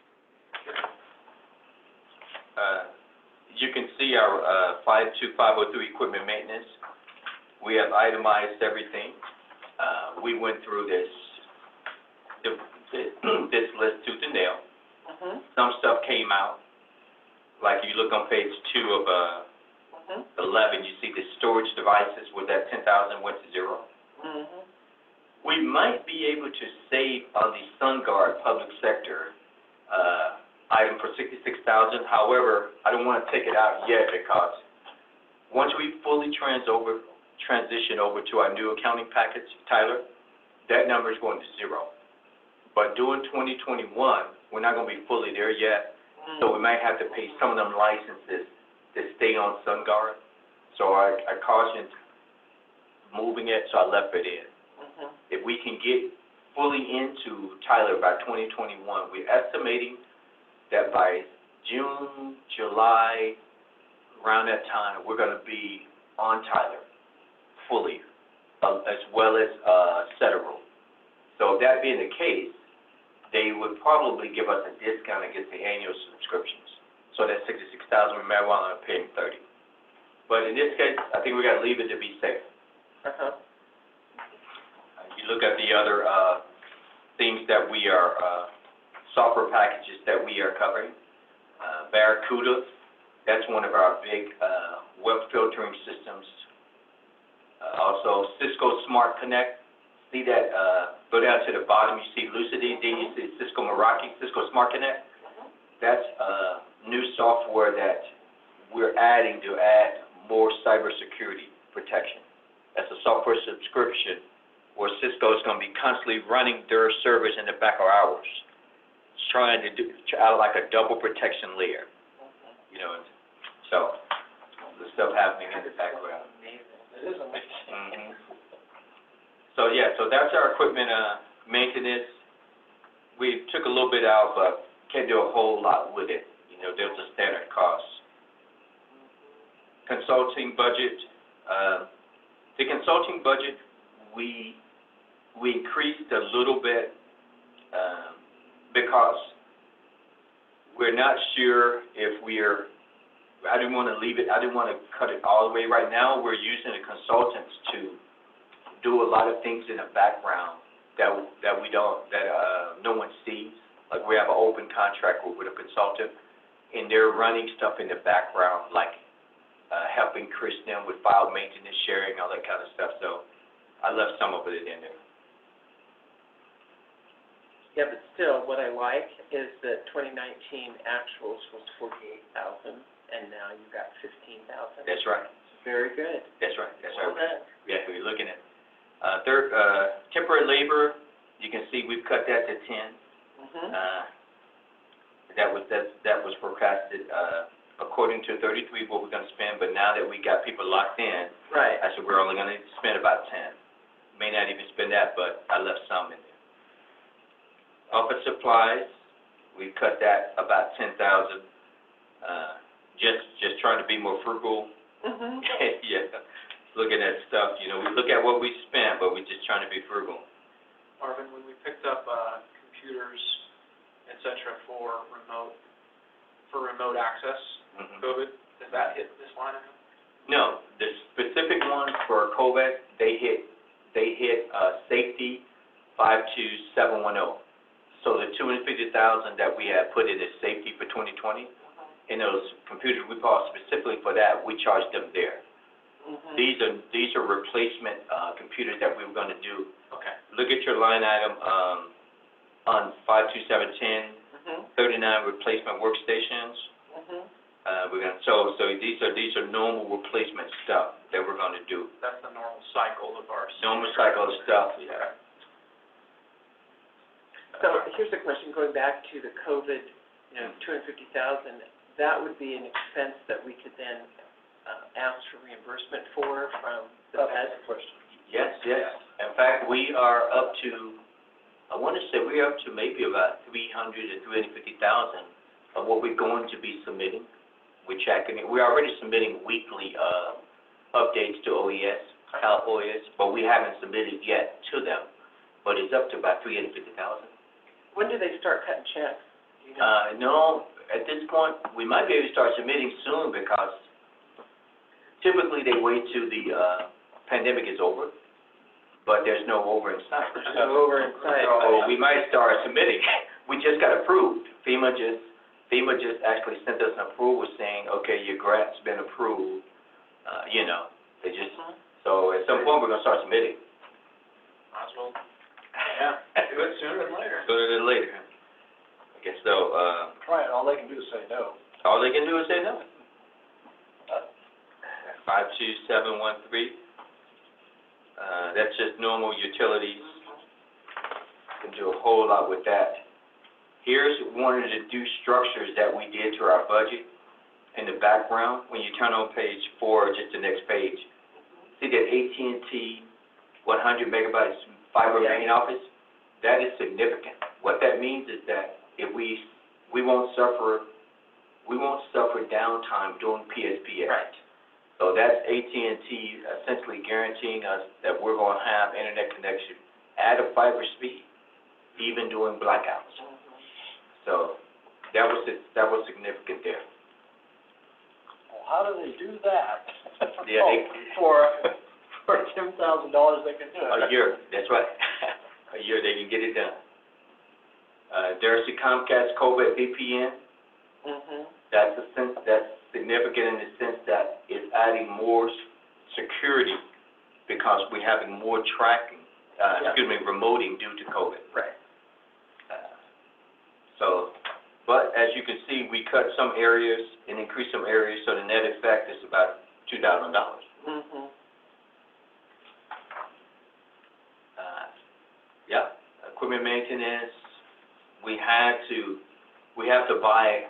E: You can see our 52503 equipment maintenance. We have itemized everything. We went through this list tooth and nail. Some stuff came out. Like you look on page 2 of 11, you see the storage devices with that 10,000 went to 0. We might be able to save on the SunGuard public sector item for $66,000. However, I don't want to take it out yet because once we fully transition over to our new accounting package, Tyler, that number is going to 0. But during 2021, we're not going to be fully there yet, so we might have to pay some of them licenses to stay on SunGuard. So I cautioned moving it, so I left it in. If we can get fully into Tyler by 2021, we're estimating that by June, July, around that time, we're going to be on Tyler fully, as well as Federal. So that being the case, they would probably give us a discount against the annual subscriptions. with marijuana and paying 30. But in this case, I think we gotta leave it to be safe.
D: Uh-huh.
E: You look at the other, things that we are, software packages that we are covering. Barracuda, that's one of our big, web filtering systems. Also Cisco Smart Connect, see that, go down to the bottom, you see Lucidity, then you see Cisco Meraki, Cisco Smart Connect. That's, new software that we're adding to add more cybersecurity protection. That's a software subscription where Cisco is gonna be constantly running their servers in the back of ours. It's trying to do, like a double protection layer, you know, so, the stuff happening in the background.
C: It is amazing.
E: So, yeah, so that's our equipment, maintenance. We took a little bit out, but can't do a whole lot with it. You know, there's a standard cost. Consulting budget, the consulting budget, we increased a little bit, because we're not sure if I didn't want to leave it, I didn't want to cut it all the way. Right now, we're using the consultants to do a lot of things in the background that no one sees. Like we have an open contract with a consultant, and they're running stuff in the background, like helping Kristen with file maintenance, sharing, all that kind of stuff. So I left some of it in there.
D: Yeah, but still, what I like is that 2019 actuals was 48,000, and now you got 15,000.
E: That's right.
D: Very good.
E: That's right.
D: Well done.
E: Yeah, we're looking at. Third, temporary labor, you can see we've cut that to 10.
D: Mhm.
E: That was forecasted, according to 33, what we're gonna spend, but now that we got people locked in,
D: Right.
E: I said we're only gonna spend about 10. May not even spend that, but I left some in there. Office supplies, we cut that about 10,000, just trying to be more frugal.
D: Mhm.
E: Yeah, looking at stuff, you know, we look at what we spent, but we're just trying to be frugal.
B: Marvin, when we picked up, computers, et cetera, for remote access,
E: Mhm.
B: COVID, does that hit this line item?
E: No, the specific one for COVID, they hit, safety 52710. So the 250,000 that we had put in as safety for 2020, and those computers we bought specifically for that, we charged them there.
D: Mhm.
E: These are replacement, computers that we were gonna do.
B: Okay.
E: Look at your line item, on 52710,
D: Mhm.
E: 39 replacement workstations.
D: Mhm.
E: We're gonna, so these are normal replacement stuff that we're gonna do.
B: That's the normal cycle of our.
E: Normal cycle of stuff, yeah.
D: So here's a question, going back to the COVID, 250,000, that would be an expense that we could then ask for reimbursement for from the
C: That's
D: Fed?
C: the question.
E: Yes. In fact, we are up to, I wanna say we're up to maybe about 300 to 350,000 of what we're going to be submitting. We're checking it. We're already submitting weekly, updates to OES, but we haven't submitted yet to them. But it's up to about 350,000.
D: When do they start cutting checks? Do you know?
E: No, at this point, we might be able to start submitting soon because typically they wait till the, pandemic is over, but there's no over in sight.
D: Over in sight.
E: So we might start submitting. We just got approved. FEMA just actually sent us an approval saying, okay, your grant's been approved. They just, so at some point, we're gonna start submitting.
B: Might as well, yeah, do it sooner than later.
E: Sooner than later. Okay, so,
C: Try it, all they can do is say no.
E: all they can do is say no. 52713, that's just normal utilities. Can do a whole lot with that. Here's one of the new structures that we did to our budget in the background. When you turn on page 4, just the next page, see that AT&T 100 megabytes fiber main office? That is significant. What that means is that if we won't suffer downtime during PSPS.
D: Right.
E: So that's AT&T essentially guaranteeing us that we're gonna have internet connection at a fiber speed, even during blackouts. So that was significant there.
C: how do they do that?
E: Yeah,
C: For $10,000, they can do it.
E: a year, that's right. A year they can get it done. There's the Comcast COVID VPN. That's significant in the sense that it's adding more security because we're having more tracking, remoting due to COVID.
D: Right.
E: But as you can see, we cut some areas and increased some areas, so the net effect is about $2,000. Equipment maintenance, we have to buy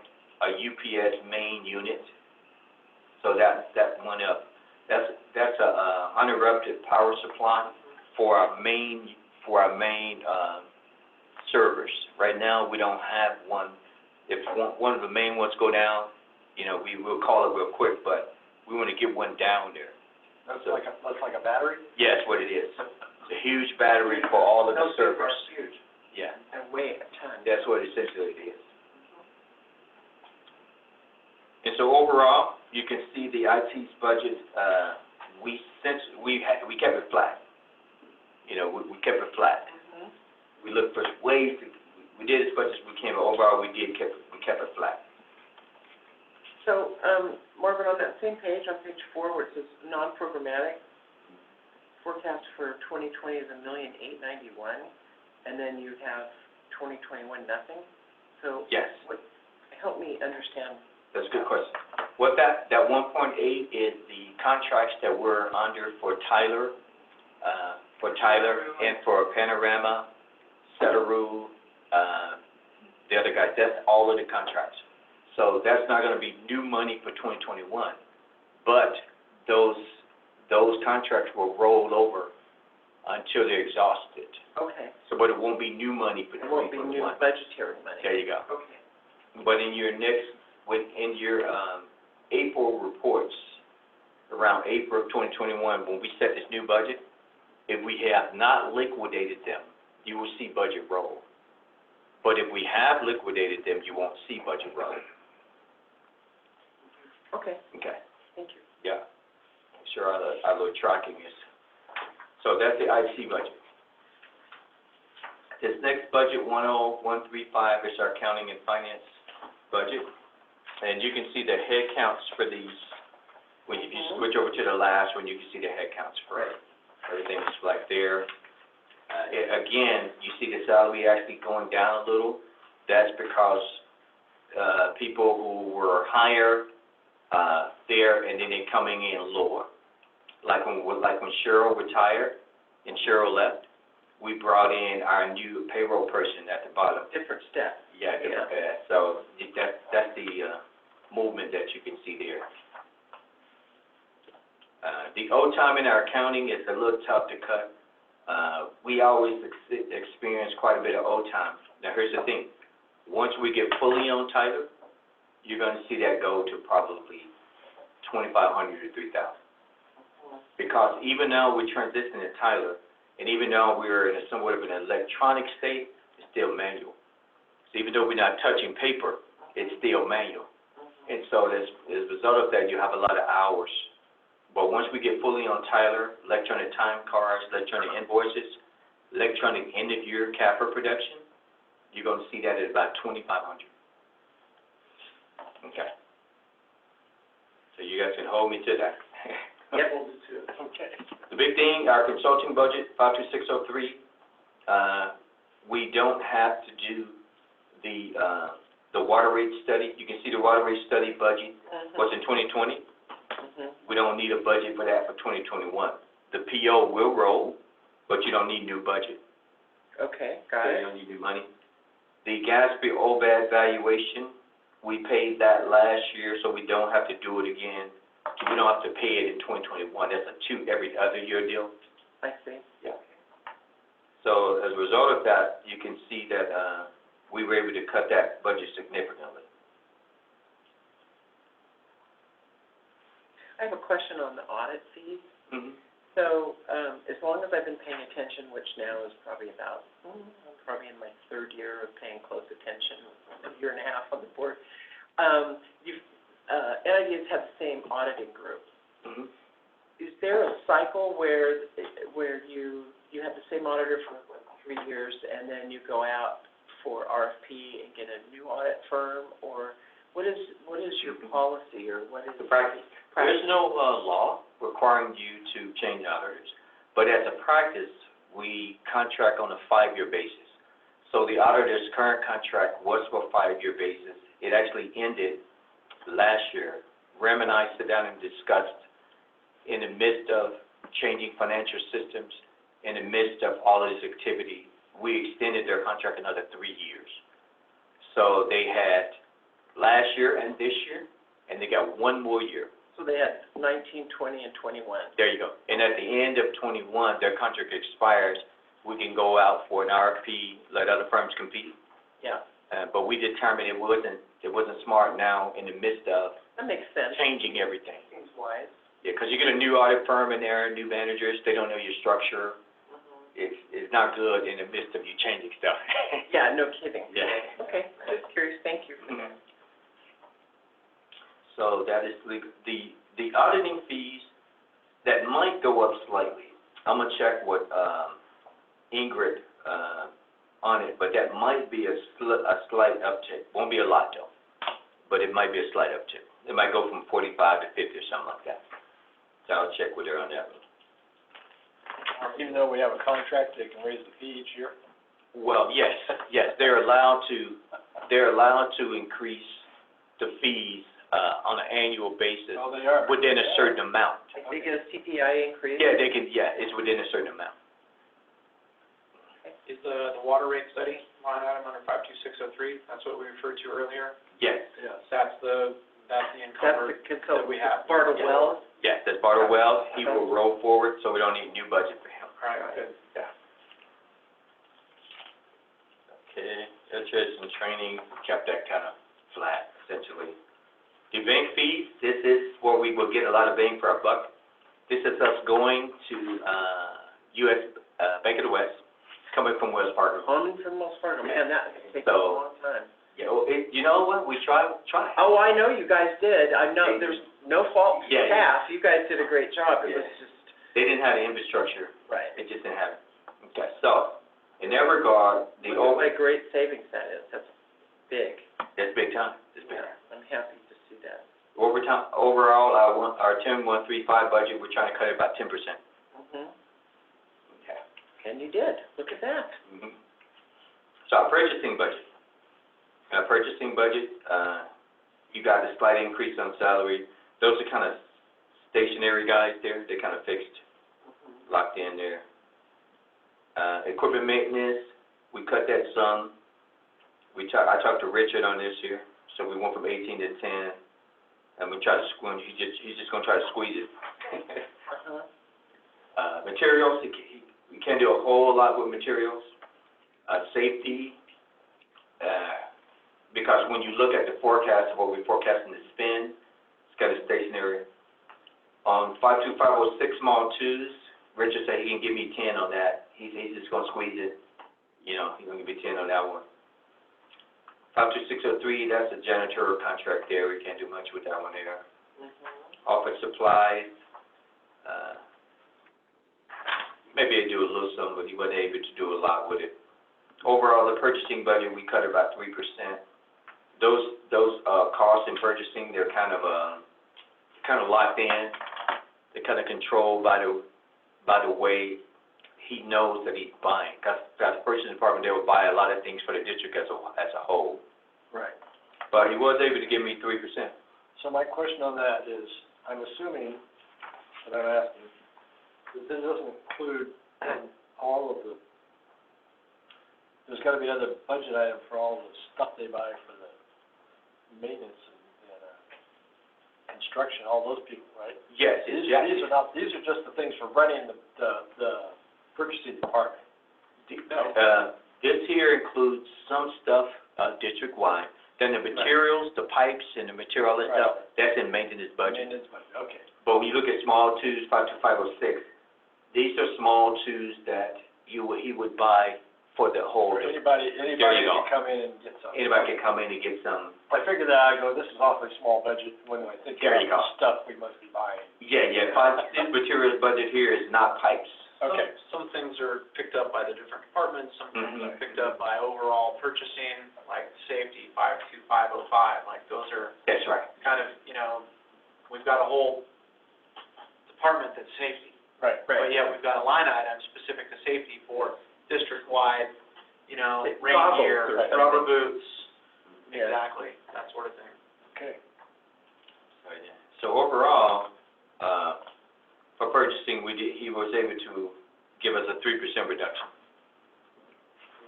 E: a UPS main unit, so that went up. That's a uninterrupted power supply for our main servers. Right now, we don't have one. If one of the main ones go down, we will call it real quick, but we want to get one down there.
C: That's like a battery?
E: Yes, what it is. It's a huge battery for all of the
D: Those things
E: servers.
D: are huge.
E: Yeah,
D: And weigh a ton.
E: that's what essentially it is. And so overall, you can see the IT's budget, we kept it flat. We kept it flat. We looked for ways we did as much as we can, but overall we kept it flat.
D: So, Marvin, on that same page, on page 4, where it says non-programmatic, forecast for 2020 is $1,891,000, and then you have 2021 nothing. So,
E: Yes.
D: Help me understand.
E: That's a good question. What that 1.8 is the contracts that we're under for Tyler and for Panorama, Setaru, the other guys. That's all of the contracts. So that's not going to be new money for 2021, but those contracts will roll over until they're exhausted.
D: Okay.
E: So, but it won't be new money for
D: It won't be
E: 2021.
D: new budgetary money.
E: There you go.
D: Okay.
E: But in your April reports, around April of 2021, when we set this new budget, if we have not liquidated them, you will see budget roll. But if we have liquidated them, you won't see budget roll.
D: Okay,
E: Okay.
D: thank you.
E: Yeah. I'm sure our little tracking is. So that's the IC budget. This next budget, 10135, is our accounting and finance budget. And you can see the head counts for these. When you switch over to the last one, you can see the head counts for everything is like there. Again, you see the salary actually going down a little. That's because people who were higher there and then they're coming in lower. Like when Cheryl retired and Cheryl left, we brought in our new payroll person at the bottom.
D: Different step.
E: Yeah, so that's the movement that you can see there. The overtime in our accounting is a little tough to cut. We always experience quite a bit of overtime. Now, here's the thing. Once we get fully on Tyler, you're going to see that go to probably $2,500 to $3,000. Because even though we're transitioning to Tyler, and even though we're in somewhat of an electronic state, it's still manual. So even though we're not touching paper, it's still manual. And so as a result of that, you have a lot of hours. But once we get fully on Tyler, electronic time cards, electronic invoices, electronic end-of-year CAFR production, you're going to see that at about $2,500. Okay. So you guys can hold me to that.
D: Yep.
C: Okay.
E: The big thing, our consulting budget, 52603, we don't have to do the water rate study. You can see the water rate study budget was in 2020. We don't need a budget for that for 2021. The PO will roll, but you don't need new budget.
D: Okay, got
E: So
D: it.
E: you don't need new money. The Gatsby OBAD valuation, we paid that last year, so we don't have to do it again. We don't have to pay it in 2021. That's a every other year deal.
D: I see.
E: Yeah. So as a result of that, you can see that we were able to cut that budget significantly.
D: I have a question on the audit fees.
E: Mm-hmm.
D: So, as long as I've been paying attention, which now is probably about, I'm probably in my third year of paying close attention, a year and a half on the board, entities have the same auditing group.
E: Mhm.
D: Is there a cycle where you have the same auditor for, 3 years, and then you go out for RFP and get a new audit firm, or what is your policy, or what is
E: The practice. There's no law requiring you to change auditors, but as a practice, we contract on a 5-year basis. So the auditor's current contract was for a 5-year basis. It actually ended last year. Rem and I sat down and discussed, in the midst of changing financial systems, in the midst of all of this activity, we extended their contract another 3 years. So they had last year and this year, and they got 1 more year.
D: So they had 19, 20, and 21.
E: There you go. And at the end of 21, their contract expires. We can go out for an RFP, let other firms compete.
D: Yeah,
E: But we determined it wasn't smart now in the midst of
D: that makes sense.
E: changing everything.
D: Seems wise.
E: Yeah, because you get a new audit firm in there, new managers, they don't know your structure. It's not good in the midst of you changing stuff.
D: Yeah, no kidding.
E: Yeah.
D: Okay, just curious, thank you for that.
E: So that is legal. The auditing fees, that might go up slightly. I'm gonna check with, Ingrid, on it, but that might be a slight uptick. Won't be a lot though, but it might be a slight uptick. It might go from 45 to 50 or something like that. So I'll check with her on that one.
C: Even though we have a contract, they can raise the fee each year?
E: Well, yes, they're allowed to increase the fees, on an annual basis
C: Oh, they are?
E: within a certain amount.
D: Like they get a CPI increase?
E: Yeah, they can, it's within a certain amount.
B: Is the water rate study line item under 52603, that's what we referred to earlier?
E: Yes,
C: Yes.
B: That's the
D: That's
B: encumbered
D: the
B: that we have.
D: Bartle
E: Yeah.
D: Wells?
E: yes, that's Bartle Wells. He will roll forward, so we don't need a new budget for him.
B: All right, good.
E: Yeah. Okay, education and training, kept that kind of flat, essentially. The bank fees, this is where we will get a lot of bang for our buck. This is us going to, US, Bank of the West, coming from Wells Fargo.
D: Coming from Wells Fargo, man, that takes a
E: So-
D: long time.
E: Yeah, well, you know what, we try.
D: Oh, I know you guys did, I know, there's no fault to
E: Yeah, yeah.
D: staff, you guys did a great job, it was
E: Yeah.
D: just,
E: They didn't have the infrastructure,
D: right.
E: it just didn't have it. Okay, so, in that regard,
D: Look at what a great savings that is, that's big.
E: that's big time, it's big.
D: Yeah, I'm happy to see that.
E: Overall, our 10135 budget, we're trying to cut it about 10%. Okay.
D: And you did, look at that.
E: Mhm. So our purchasing budget, you got a slight increase on salary. Those are kind of stationary guys there, they're kind of fixed, locked in there. Equipment maintenance, we cut that some. I talked to Richard on this here, so we went from 18 to 10, and we tried to squeeze, he's just gonna try to squeeze it. Materials, we can't do a whole lot with materials. Safety, because when you look at the forecast of what we're forecasting to spend, it's kind of stationary. On 52506 small twos, Richard said he can give me 10 on that. He's just gonna squeeze it, he's gonna give me 10 on that one. 52603, that's a janitor contract there, we can't do much with that one there. Office supplies, maybe I do a little something, but he wasn't able to do a lot with it. Overall, the purchasing budget, we cut about 3%. Those costs in purchasing, they're kind of locked in. They're kind of controlled by the way he knows that he's buying. Because the purchasing department, they will buy a lot of things for the district as a whole.
C: Right.
E: But he was able to give me 3%.
C: So my question on that is, I'm assuming, that I'm asking, that this doesn't include all of the, there's gotta be another budget item for all the stuff they buy for the maintenance and construction, all those people, right?
E: Yes,
C: These are just the things for running the purchasing department.
E: This here includes some stuff, district-wide. Then the materials, the pipes and the material and stuff, that's in maintenance budget.
C: Maintenance budget, okay.
E: But when you look at small twos, 52506, these are small twos that he would buy for the whole.
C: Or anybody
E: There you
C: can
E: go.
C: come in and get something.
E: Anybody can come in and get some
C: I figured that, I go, this is awfully small budget, when I think
E: There
C: of
E: you
C: the
E: go.
C: stuff we must be buying.
E: Yeah, this materials budget here is not pipes.
C: Okay.
B: Some things are picked up by the different departments, some things
E: Mhm.
B: are picked up by overall purchasing, like safety, 52505, like those are
E: That's right.
B: kind of, we've got a whole department that's safety.
C: Right.
B: But yet we've got a line item specific to safety for district-wide,
D: Like
B: rain
D: goggles
B: gear,
D: or something.
B: rubber boots,
C: Yeah.
B: exactly, that sort of thing.
C: Okay.
E: So overall, for purchasing, he was able to give us a 3% reduction.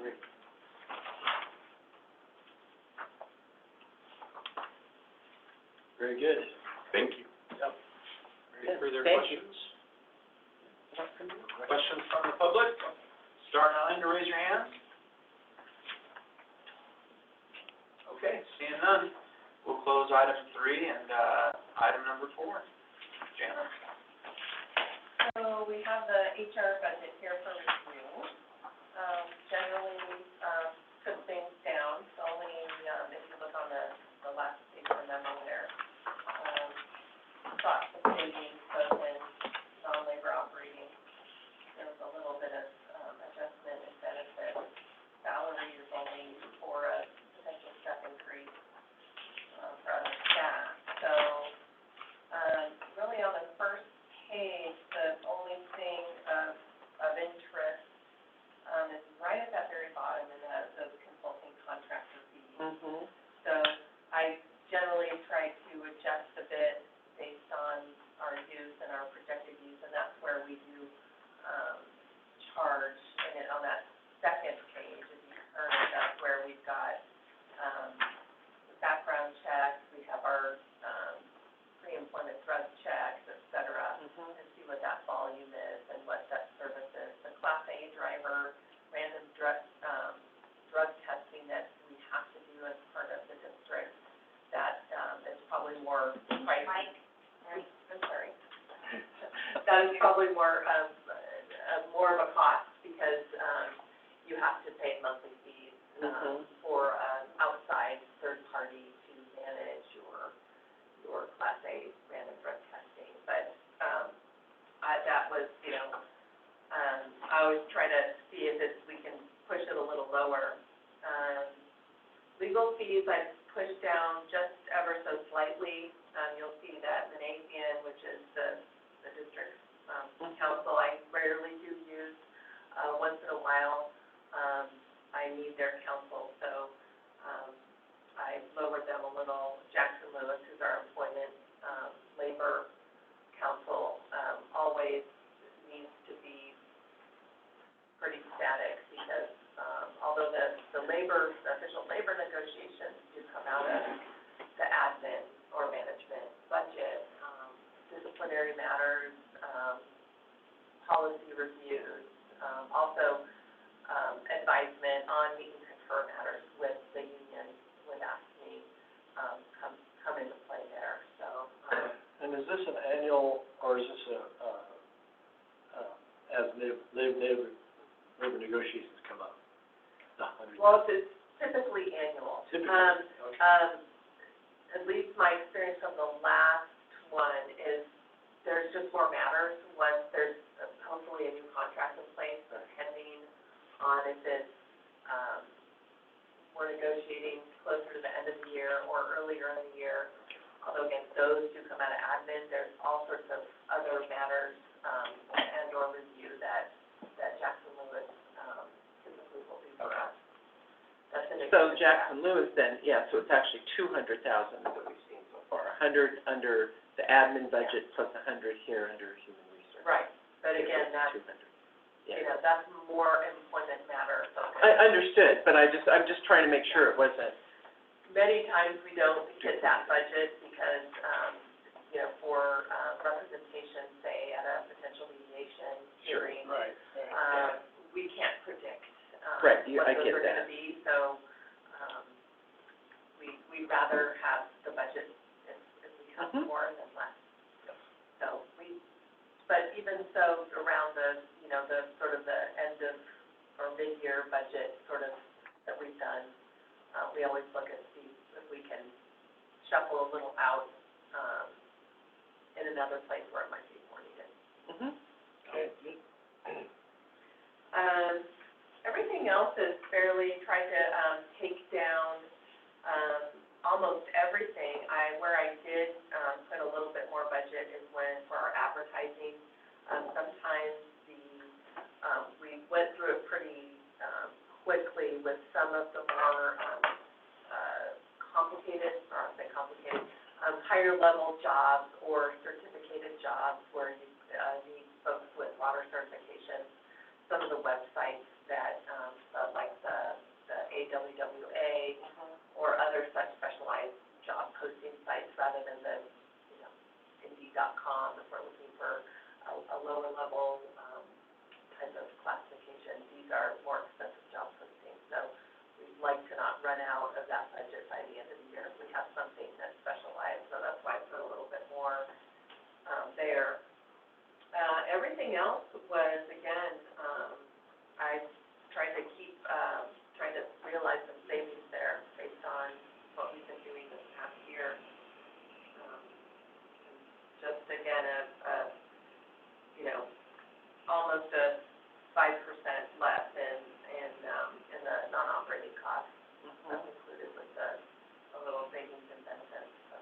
C: Great. Very good.
E: Thank you.
C: Yep.
B: Any further
D: Thank you.
B: questions? Questions from the public? Star 9 to raise your hand. Okay, seeing none, we'll close item 3 and, item number 4. Jana?
A: So we have the HR budget here for review. Generally, took things down, so only, if you look on the last page of the memo there, thought the savings both in non-labor operating. There was a little bit of, adjustment in benefits. Salary is only for a potential step increase, for other staff. So, really on the first page, the only thing of interest, is right at that very bottom in those consulting contractor fees.
D: Mm-hmm.
A: So I generally try to adjust a bit based on our use and our projected use, and that's where we do, charge. And then on that second page, if you turn it, that's where we've got, background checks, we have our, pre-employment drug checks, et cetera, and see what that volume is and what that service is. The Class A driver, random drug testing that we have to do as part of the district, that, is probably more pricey. I'm sorry. That is probably more of a cost because, you have to pay monthly fees, for, outside third party to manage your Class A random drug testing. But, that was, I always try to see if we can push it a little lower. Legal fees, I've pushed down just ever so slightly. You'll see that Manapian, which is the district's, council, I rarely do use. Once in a while, I need their counsel, so, I lowered them a little. Jackson Lewis, who's our employment, labor counsel, always needs to be pretty static because, although the official labor negotiations do come out of the admin or management budget, disciplinary matters, policy reviews, also, advisement on meet and confer matters with the union would ask me, come into play there, so.
C: And is this an annual, or is this as labor negotiations come up?
A: Well, it's typically annual.
C: Typically, okay.
A: At least my experience from the last one is there's just more matters once there's hopefully a new contract in place, depending on if it's, we're negotiating closer to the end of the year or earlier in the year. Although again, those do come out of admin, there's all sorts of other matters, and or review that Jackson Lewis, typically will do for us. That's an
D: So
A: example.
D: Jackson Lewis then, so it's actually 200,000 that we've seen so far, 100 under the admin budget plus 100 here under human resources.
A: Right, but again, that's,
D: 200.
A: that's more employment matter focused.
D: I understood, but I'm just trying to make sure it wasn't.
A: Many times we don't hit that budget because, for, representation, say, at a potential mediation hearing,
C: Right.
A: we can't predict,
D: Right,
A: what
D: I
A: those
D: get
A: are gonna
D: that.
A: be, so, we'd rather have the budget if we have more than less. So but even so, around the sort of the end of, or mid-year budget sort of that we've done, we always look and see if we can shuffle a little out, in another place where it might be more needed.
C: Okay.
A: Everything else is fairly, tried to, take down, almost everything. Where I did, put a little bit more budget is when, for our advertising, sometimes we went through it pretty, quickly with some of the more, complicated, or I'll say complicated, higher level jobs or certificated jobs where you, need folks with water certification. Some of the websites that, like the AWWA or other such specialized job posting sites rather than the, Indeed.com, if we're looking for a lower level, type of classification. These are more expensive job postings, so we'd like to not run out of that budget by the end of the year if we have something that's specialized, so that's why I put a little bit more, there. Everything else was, again, I tried to keep, trying to realize some savings there based on what we've been doing this past year. Just again, almost a 5% less in the non-operating costs. That's included with a little savings and benefits, so.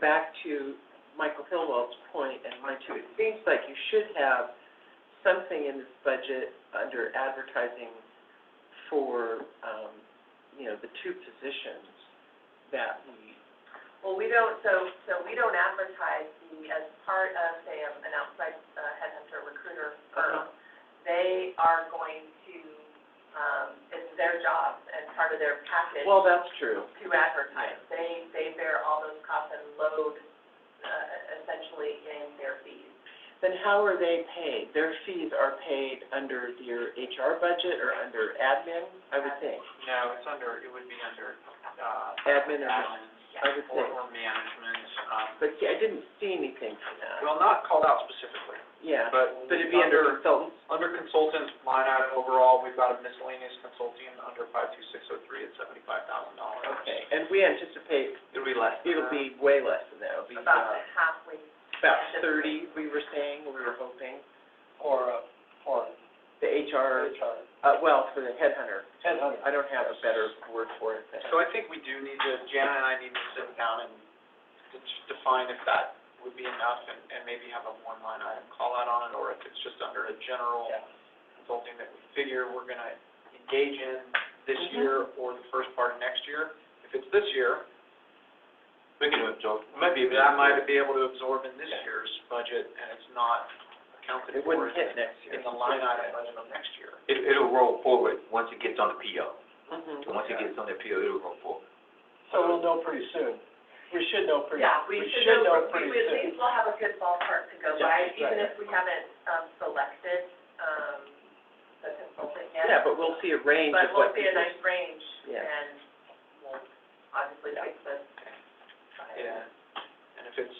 D: Back to Michael Hillwell's point and mine too, it seems like you should have something in this budget under advertising for, the two positions that we.
A: Well, we don't, so we don't advertise as part of, say, an outside headhunter recruiter firm. They are going to, it's their job and part of their package.
D: Well, that's true.
A: To advertise. They bear all those costs and load, essentially in their fees.
D: Then how are they paid? Their fees are paid under your HR budget or under admin, I would think?
B: No, it would be under,
D: Admin or,
B: admin,
D: I would think.
B: or management,
D: But I didn't see anything for that.
B: well, not called out specifically,
D: Yeah,
B: but.
D: but it'd be under consultants?
B: Under consultant line item overall, we've got a miscellaneous consulting under 52603 at $75,000.
D: Okay, and we anticipate
B: It'll be less.
D: it'll be way less than that. It'll be
A: About halfway.
D: about 30, we were saying, we were hoping.
C: Or,
D: The HR, for the headhunter.
C: headhunter.
D: I don't have a better word for it.
B: So I think we do need to, Janet and I need to sit down and define if that would be enough and maybe have a one line item call out on it, or if it's just under a general consulting that we figure we're gonna engage in this year or the first part of next year. If it's this year,
E: We can absorb, maybe
B: that might be able to absorb in this year's budget, and it's not accounted
D: It
B: for
D: wouldn't hit next year.
B: in the line item budget of next year.
E: it'll roll forward once it gets on the PO.
D: Mhm.
E: Once it gets on the PO, it'll roll forward.
C: So we'll know pretty soon. We should know pretty,
A: Yeah, we should know,
C: pretty
A: we at
C: soon.
A: least will have a good ballpark to go
C: Yeah,
A: by,
C: right.
A: even if we haven't, selected, the consultant yet.
D: Yeah, but we'll see a range
A: But
D: of
A: we'll
D: what.
A: see a nice range,
D: Yeah.
A: and we'll obviously pick the.
B: Yeah, and if it's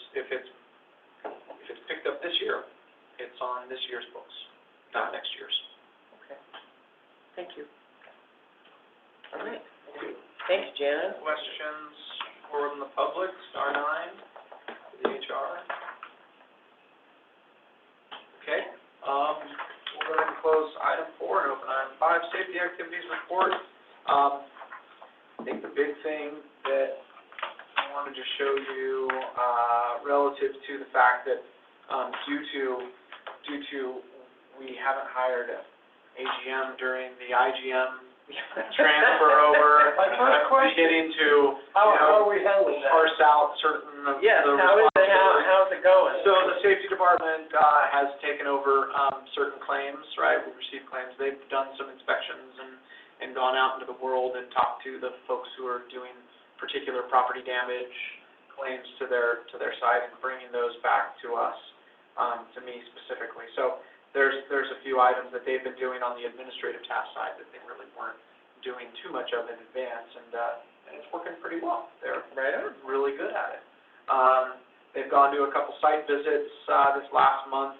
B: picked up this year, it's on this year's books, not next year's.
D: Okay. Thank you. All right. Thanks, Janet.
B: Questions from the public, star 9, the HR? Okay, we'll go ahead and close item 4 and open item 5, safety activities report. I think the big thing that I wanted to show you, relative to the fact that, due to we haven't hired a AGM during the IGM transfer over.
C: My first question-
B: Beginning to,
C: How are we handling that?
B: parse out certain of the
D: Yes,
B: responsibilities.
D: how's it going?
B: So the safety department, has taken over, certain claims, right? We've received claims. They've done some inspections and gone out into the world and talked to the folks who are doing particular property damage claims to their site and bringing those back to us, to me specifically. So there's a few items that they've been doing on the administrative task side that they really weren't doing too much of in advance, and it's working pretty well. They're really good at it. They've gone to a couple site visits, this last month,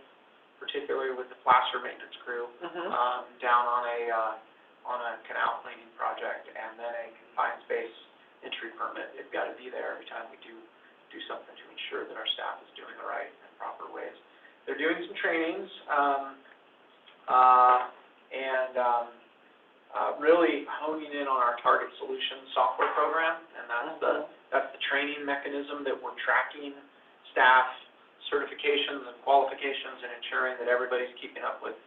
B: particularly with the plaster maintenance crew,
D: Mhm.
B: down on a on a canal cleaning project, and then a confined space entry permit. They've got to be there every time we do something to ensure that our staff is doing the right and proper ways. They're doing some trainings, really honing in on our Target Solutions software program, and that's the training mechanism that we're tracking staff certifications and qualifications and ensuring that everybody's keeping up with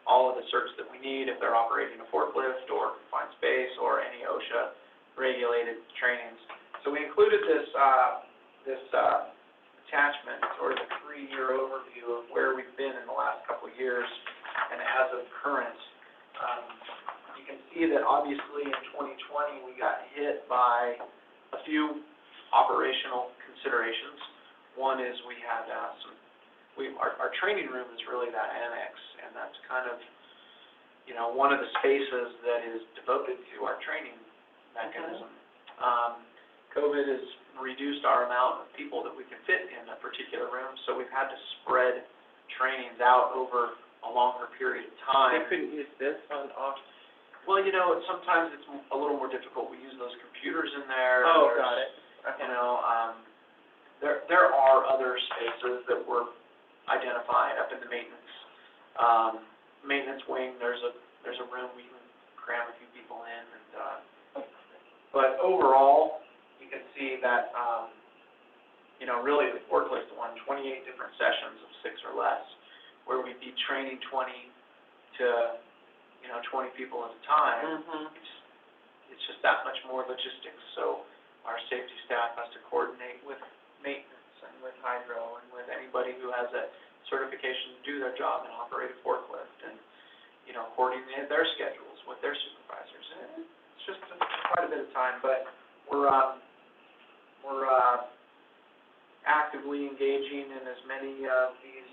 B: all of the certs that we need if they're operating a forklift or confined space or any OSHA regulated trainings. So we included this attachment, sort of a 3-year overview of where we've been in the last couple of years and as of current. You can see that obviously in 2020 we got hit by a few operational considerations. One is we had our training room is really that annex, and that's kind of, one of the spaces that is devoted to our training mechanism. COVID has reduced our amount of people that we can fit in a particular room, so we've had to spread trainings out over a longer period of time.
D: They couldn't use this on off?
B: Well, sometimes it's a little more difficult. We use those computers in there.
D: Oh,
B: There's,
D: got it. Okay.
B: there are other spaces that were identified up in the maintenance wing. There's a room we can cram a few people in, but overall, you can see that, really the forklift one, 28 different sessions of 6 or less, where we'd be training 20 to 20 people at a time. It's just that much more logistics. So our safety staff has to coordinate with maintenance and with hydro and with anybody who has a certification to do their job and operate a forklift, and coordinate their schedules with their supervisors. And it's just quite a bit of time, but we're actively engaging in as many of these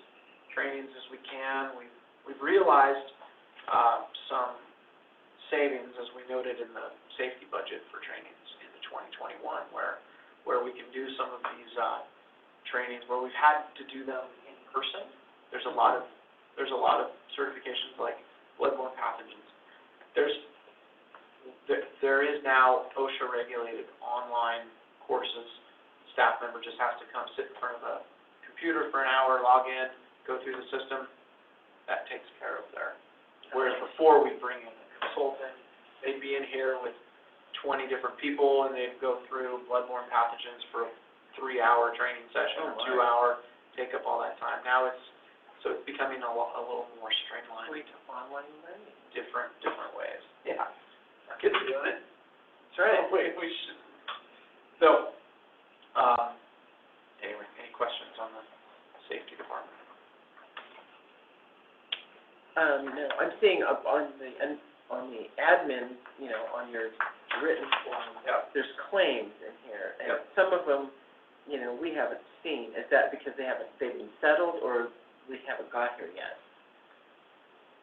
B: trainings as we can. We've realized some savings, as we noted in the safety budget for trainings in 2021, where we can do some of these trainings where we've had to do them in person. There's a lot of certifications like bloodborne pathogens. There is now OSHA regulated online courses. Staff member just has to come sit in front of a computer for an hour, log in, go through the system. That takes care of there. Whereas before we bring in a consultant, they'd be in here with 20 different people and they'd go through bloodborne pathogens for a 3-hour training session, or 2-hour, take up all that time. Now it's becoming a little more streamlined.
D: Online learning.
B: Different ways. Yeah. Our kids are doing it.
D: That's right.
B: We should. So, anyway, any questions on the safety department?
D: No, I'm seeing up on the admin, on your written form, there's claims in here, and some of them, we haven't seen. Is that because they've been settled, or we haven't got here yet?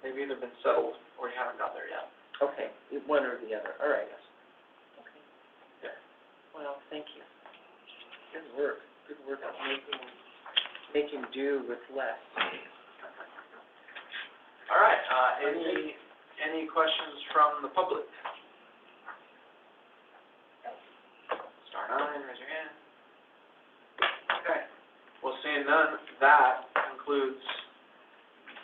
B: They've either been settled or you haven't got there yet.
D: Okay, one or the other, all right. Okay.
B: Yeah.
D: Well, thank you. Good work on making do with less.
B: All right, any questions from the public? Star 9, raise your hand. Okay, well, seeing none, that concludes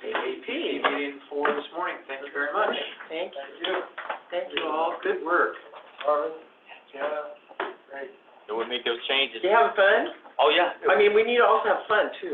B: the AP meeting for this morning. Thank you very much.
D: Thank you. Thank you all, good work.
C: Yeah, great.
E: So we'll make those changes.
D: You having fun?
E: Oh, yeah.
D: I mean, we need to also have fun, too.